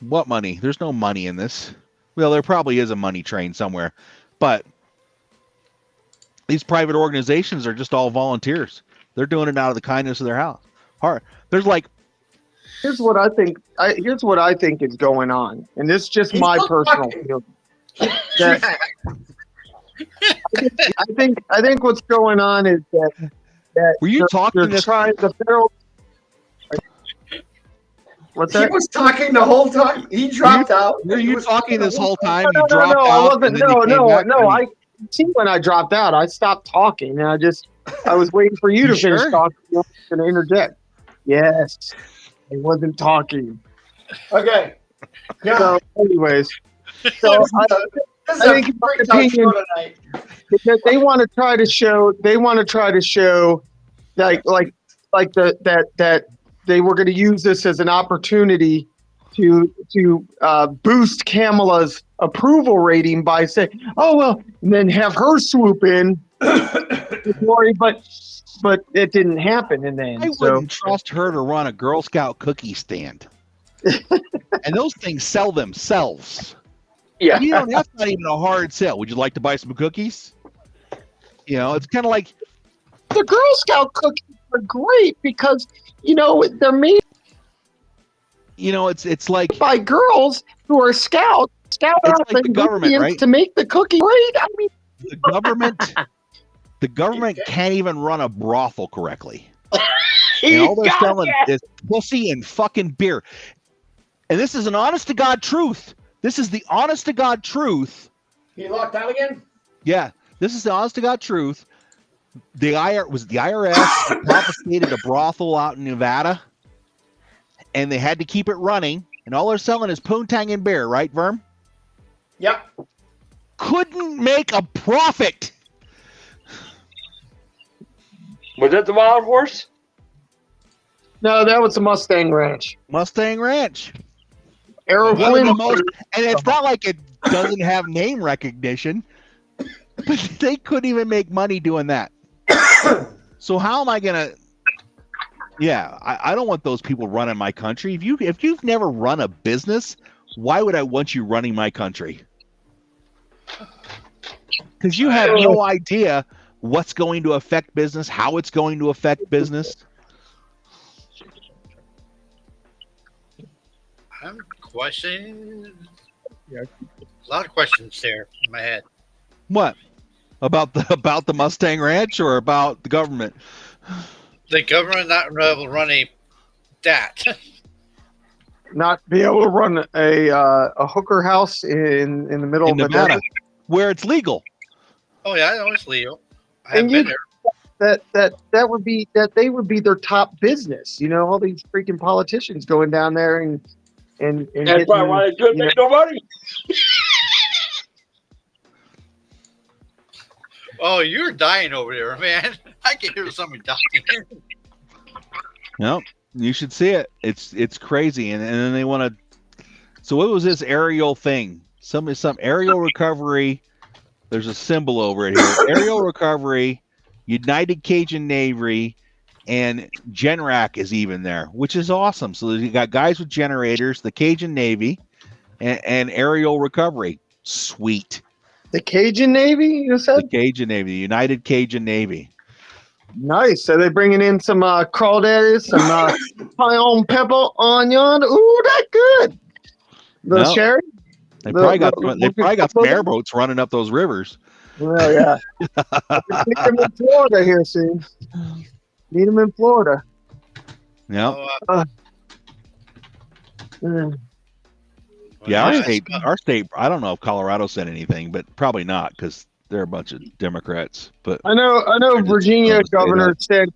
What money? There's no money in this. Well, there probably is a money train somewhere, but these private organizations are just all volunteers. They're doing it out of the kindness of their heart. There's like. Here's what I think. Here's what I think is going on, and this is just my personal feeling. I think what's going on is that were you talking this? The federal. What's that? He was talking the whole time. He dropped out. Were you talking this whole time? You No, dropped out. I wasn't. No. I see when I dropped out, I stopped talking, and I was waiting for you to finish talking. I was going to interject. Yes, I wasn't talking. Okay. Yeah. So, anyways, I think in my opinion, that they want to try to show that they were going to use this as an opportunity to boost Kamala's approval rating by saying, "Oh well," and then have her swoop in. But it didn't happen in the end. I wouldn't trust her to run a Girl Scout cookie stand. And those things sell themselves. Yeah. That's not even a hard sell. Would you like to buy some cookies? It's kind of like the Girl Scout cookies are great because they're made. It's like by girls who are scouts. It's like the government, right? To make the cookie great. I mean, the government can't even run a brothel correctly. And all they're selling is pussy and fucking beer. And this is an honest to God truth. This is the honest to God truth. He locked out again? Yeah, this is the honest to God truth. The IRS confiscated a brothel out in Nevada, and they had to keep it running. And all they're selling is poontang and beer, right, Verm? Yep. Couldn't make a profit. Was that the Wild Horse? No, that was the Mustang Ranch. Mustang Ranch. Arrow Flynn. And it's not like it doesn't have name recognition, but they couldn't even make money doing that. So how am I gonna? Yeah, I don't want those people running my country. If you've never run a business, why would I want you running my country? Because you have no idea what's going to affect business, how it's going to affect business. I'm questioning. A lot of questions there in my head. What about the Mustang Ranch or about the government? The government not able to run that. Not be able to run a hooker house in the middle of Nevada, where it's legal. Oh yeah, I know it's legal. I haven't been there. That would be they would be their top business. All these freaking politicians going down there and that's probably why they couldn't make no money. Oh, you're dying over there, man. I can hear somebody dying. No, you should see it. It's crazy, and then they want to. So what was this aerial thing? Some aerial recovery. There's a symbol over it here. Aerial recovery, United Cajun Navy, and Generac is even there, which is awesome. So you got guys with generators, the Cajun Navy, and aerial recovery. Sweet. The Cajun Navy, you said? The Cajun Navy, the United Cajun Navy. Nice. So they bringing in some crawdads, some cayenne pepper, onion. Ooh, that's good. The No. sherry. They probably got some airboats running up those rivers. Well, yeah. Need them in Florida here soon. Need them in Florida. Yeah. Mm. Yeah, our state. I don't know if Colorado said anything, but probably not because they're a bunch of Democrats. But I know. Virginia governor said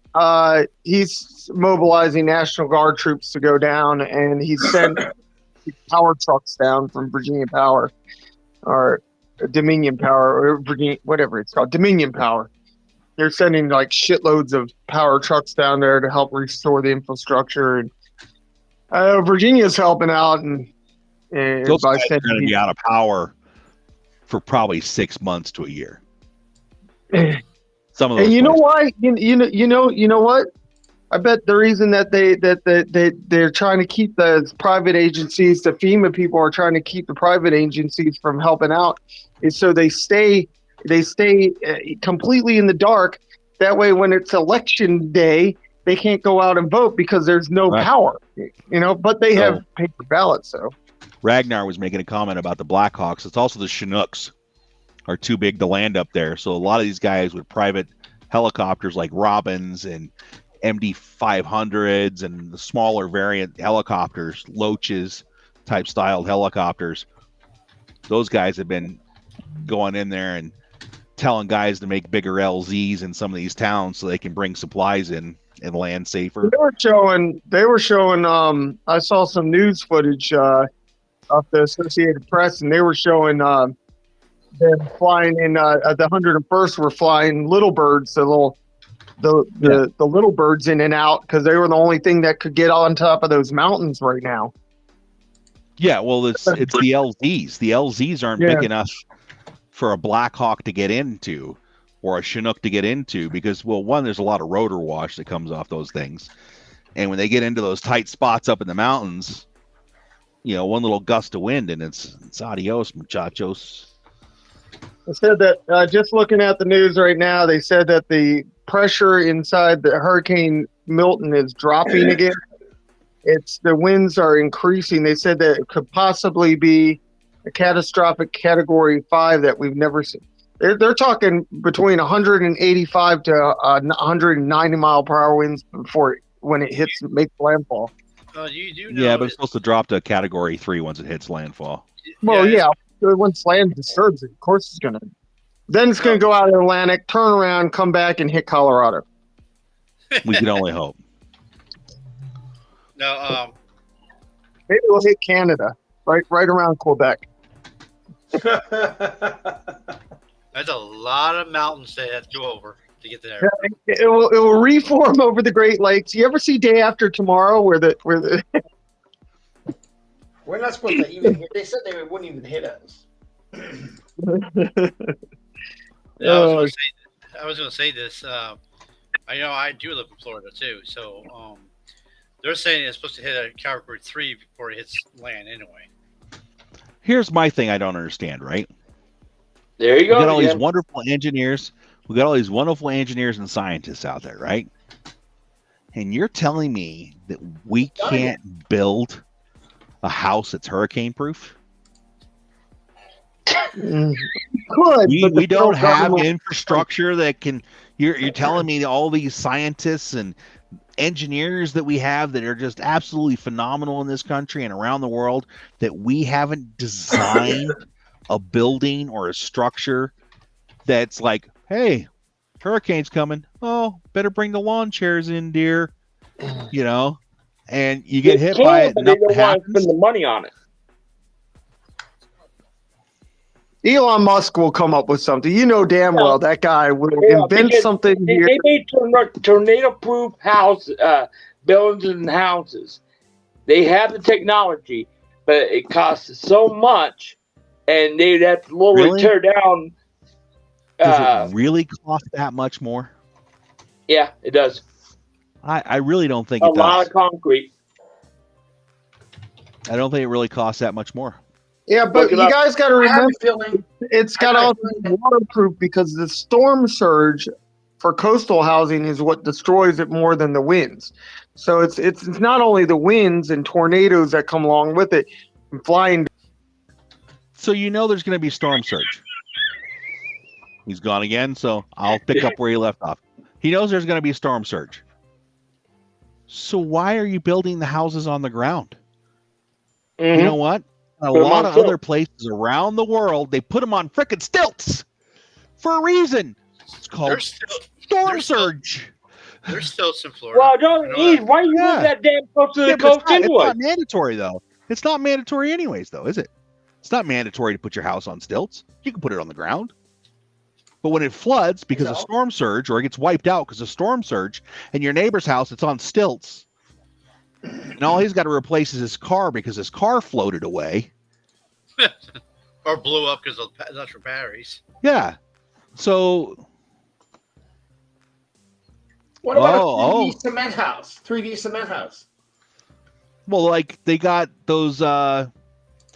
he's mobilizing National Guard troops to go down, and he sent power trucks down from Virginia Power or Dominion Power or Virginia, whatever it's called, Dominion Power. They're sending like shitloads of power trucks down there to help restore the infrastructure, and Virginia's helping out, and those by guys are going to be out of power for probably 6 months to a year. Some of those. And you know why? You know what? I bet the reason that they're trying to keep the private agencies, the FEMA people are trying to keep the private agencies from helping out, is so they stay completely in the dark. That way, when it's election day, they can't go out and vote because there's no power. But they have paper ballots. So Ragnar was making a comment about the Blackhawks. It's also the Chinooks are too big to land up there. So a lot of these guys with private helicopters like Robins and MD-500s and the smaller variant helicopters, Loaches type styled helicopters, those guys have been going in there and telling guys to make bigger LZs in some of these towns so they can bring supplies in and land safer. They were showing I saw some news footage of the Associated Press, and they were showing them flying in the 101st were flying little birds, the little birds in and out, because they were the only thing that could get on top of those mountains right now. Yeah, well, it's the LZs. The LZs aren't big enough for a Black Hawk to get into or a Chinook to get into because, well, one, there's a lot of rotor wash that comes off those things. And when they get into those tight spots up in the mountains, one little gust of wind and it's adios, muchachos. They said that just looking at the news right now, they said that the pressure inside the Hurricane Milton is dropping again. The winds are increasing. They said that it could possibly be a catastrophic Category 5 that we've never seen. They're talking between 185 to 190 mile per hour winds when it makes landfall. You do know. Yeah, but it's supposed to drop to a Category 3 once it hits landfall. Well, yeah. Once land disturbs it, of course it's going to. Then it's going to go out in the Atlantic, turn around, come back, and hit Colorado. We can only hope. No, maybe we'll hit Canada, right around Quebec. That's a lot of mountains they have to go over to get there. It will reform over the Great Lakes. You ever see Day After Tomorrow where the We're not supposed to even hit. They said they wouldn't even hit us. I was going to say this. I know I do live in Florida too, so they're saying it's supposed to hit a Category 3 before it hits land anyway. Here's my thing I don't understand, right? There you go. We got all these wonderful engineers. We got all these wonderful engineers and scientists out there, right? And you're telling me that we can't build a house that's hurricane proof? We don't have infrastructure that can. You're telling me all these scientists and engineers that we have that are just absolutely phenomenal in this country and around the world that we haven't designed a building or a structure that's like, hey, hurricane's coming. Oh, better bring the lawn chairs in, dear. And you get hit by it. But they don't want to spend the money on it. Elon Musk will come up with something. You know damn well that guy will invent something here. They made tornado-proof house buildings and houses. They have the technology, but it costs so much, and they'd have to literally Really? tear down. Does it really cost that much more? Yeah, it does. I really don't think A it lot does. of concrete. I don't think it really costs that much more. Yeah, but Look it you up. guys got to I have remember, a feeling. it's got I to have also a be feeling waterproof because the storm surge for coastal housing is what destroys it more than the winds. So it's not only the winds and tornadoes that come along with it and flying. So you know there's going to be storm surge. He's gone again, so I'll pick up where he left off. He knows there's going to be a storm surge. So why are you building the houses on the ground? Mhm. You know what? A Put 'em lot on of stilts. other places around the world, they put them on frickin' stilts for a reason. It's called There's still storm there's still- surge. there's stilts in Florida. Well, don't I know eat. that. Why you Yeah. move that damn close to the Yeah, but coast it's anyway? not mandatory, though. It's not mandatory anyways, though, is it? It's not mandatory to put your house on stilts. You can put it on the ground. But when it floods because of No. storm surge, or it gets wiped out because of storm surge, and your neighbor's house, it's on stilts, and all he's got to replace is his car because his car floated away. Or blew up because of electric batteries. Yeah. So, What about Oh, a 3D cement house? 3D cement house. well, like they got those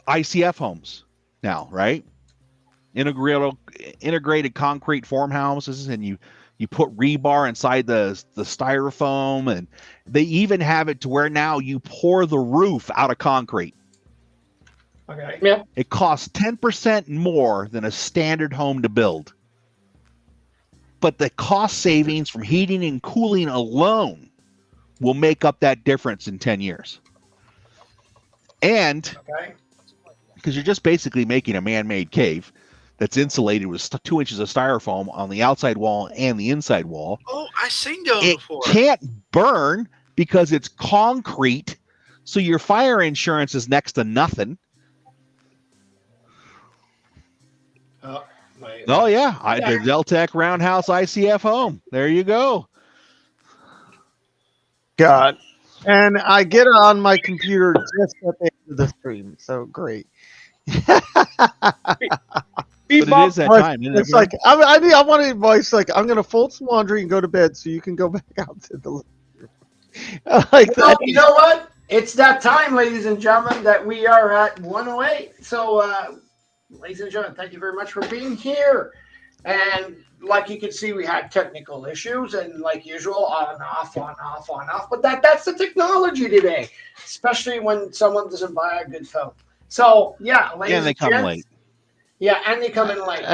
ICF homes now, right? Integrated concrete form houses, and you put rebar inside the styrofoam, and they even have it to where now you pour the roof out of concrete. Okay. Yeah. It costs 10% more than a standard home to build. But the cost savings from heating and cooling alone will make up that difference in 10 years. And Okay. because you're just basically making a man-made cave that's insulated with 2 inches of styrofoam on the outside wall and the inside wall. Oh, I seen those It before. can't burn because it's concrete, so your fire insurance is next to nothing. Oh, my, Oh yeah, the Deltec Roundhouse ICF home. There you go. God. And I get it on my computer just at the end of the stream. So great. But it is that Like, time. Isn't it's it? like I want advice. Like I'm gonna fold some laundry and go to bed so you can go back out to the living room. Like Well, that. you know what? It's that time, ladies and gentlemen, that we are at 108. So, ladies and gentlemen, thank you very much for being here. And like you can see, we had technical issues, and like usual, on, off, on, off, on, off. But that's the technology today, especially when someone doesn't buy a good phone. So, yeah, ladies And they and come gents, late. Yeah, and they come in late.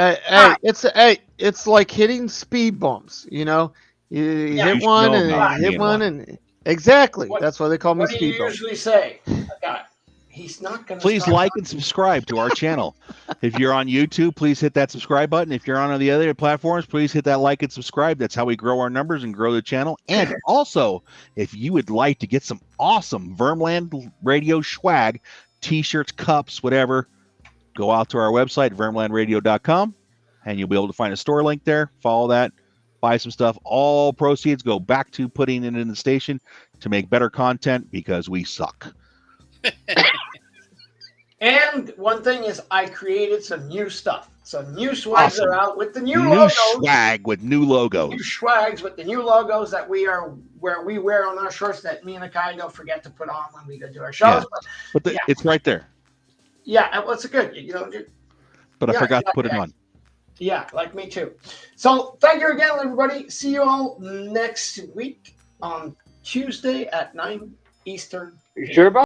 It's like hitting speed bumps. You know, you Yeah. hit You should one know and about you hit being one, one. and exactly What- that's why they call me What do you speed bump. usually say? God, he's not going to. Please like and subscribe to our channel. If you're on YouTube, please hit that subscribe button. If you're on the other platforms, please hit that like and subscribe. That's how we grow our numbers and grow the channel. And also, if you would like to get some awesome Vermland Radio swag, t-shirts, cups, whatever, go out to our website, vermlandradio.com, and you'll be able to find a store link there. Follow that, buy some stuff. All proceeds go back to putting it in the station to make better content because we suck. And one thing is, I created some new stuff. Some new swags Awesome. are out with the new New logos. swag with new logos. New swags with the new logos that we wear on our shirts that me and Akai don't forget to put on when we go do our shows. But Yeah. it's right there. Yeah, well, it's good. You know, But I Yeah, forgot to put it okay. on. yeah, like me too. So thank you again, everybody. See you all next week on Tuesday at 9 Eastern. You sure about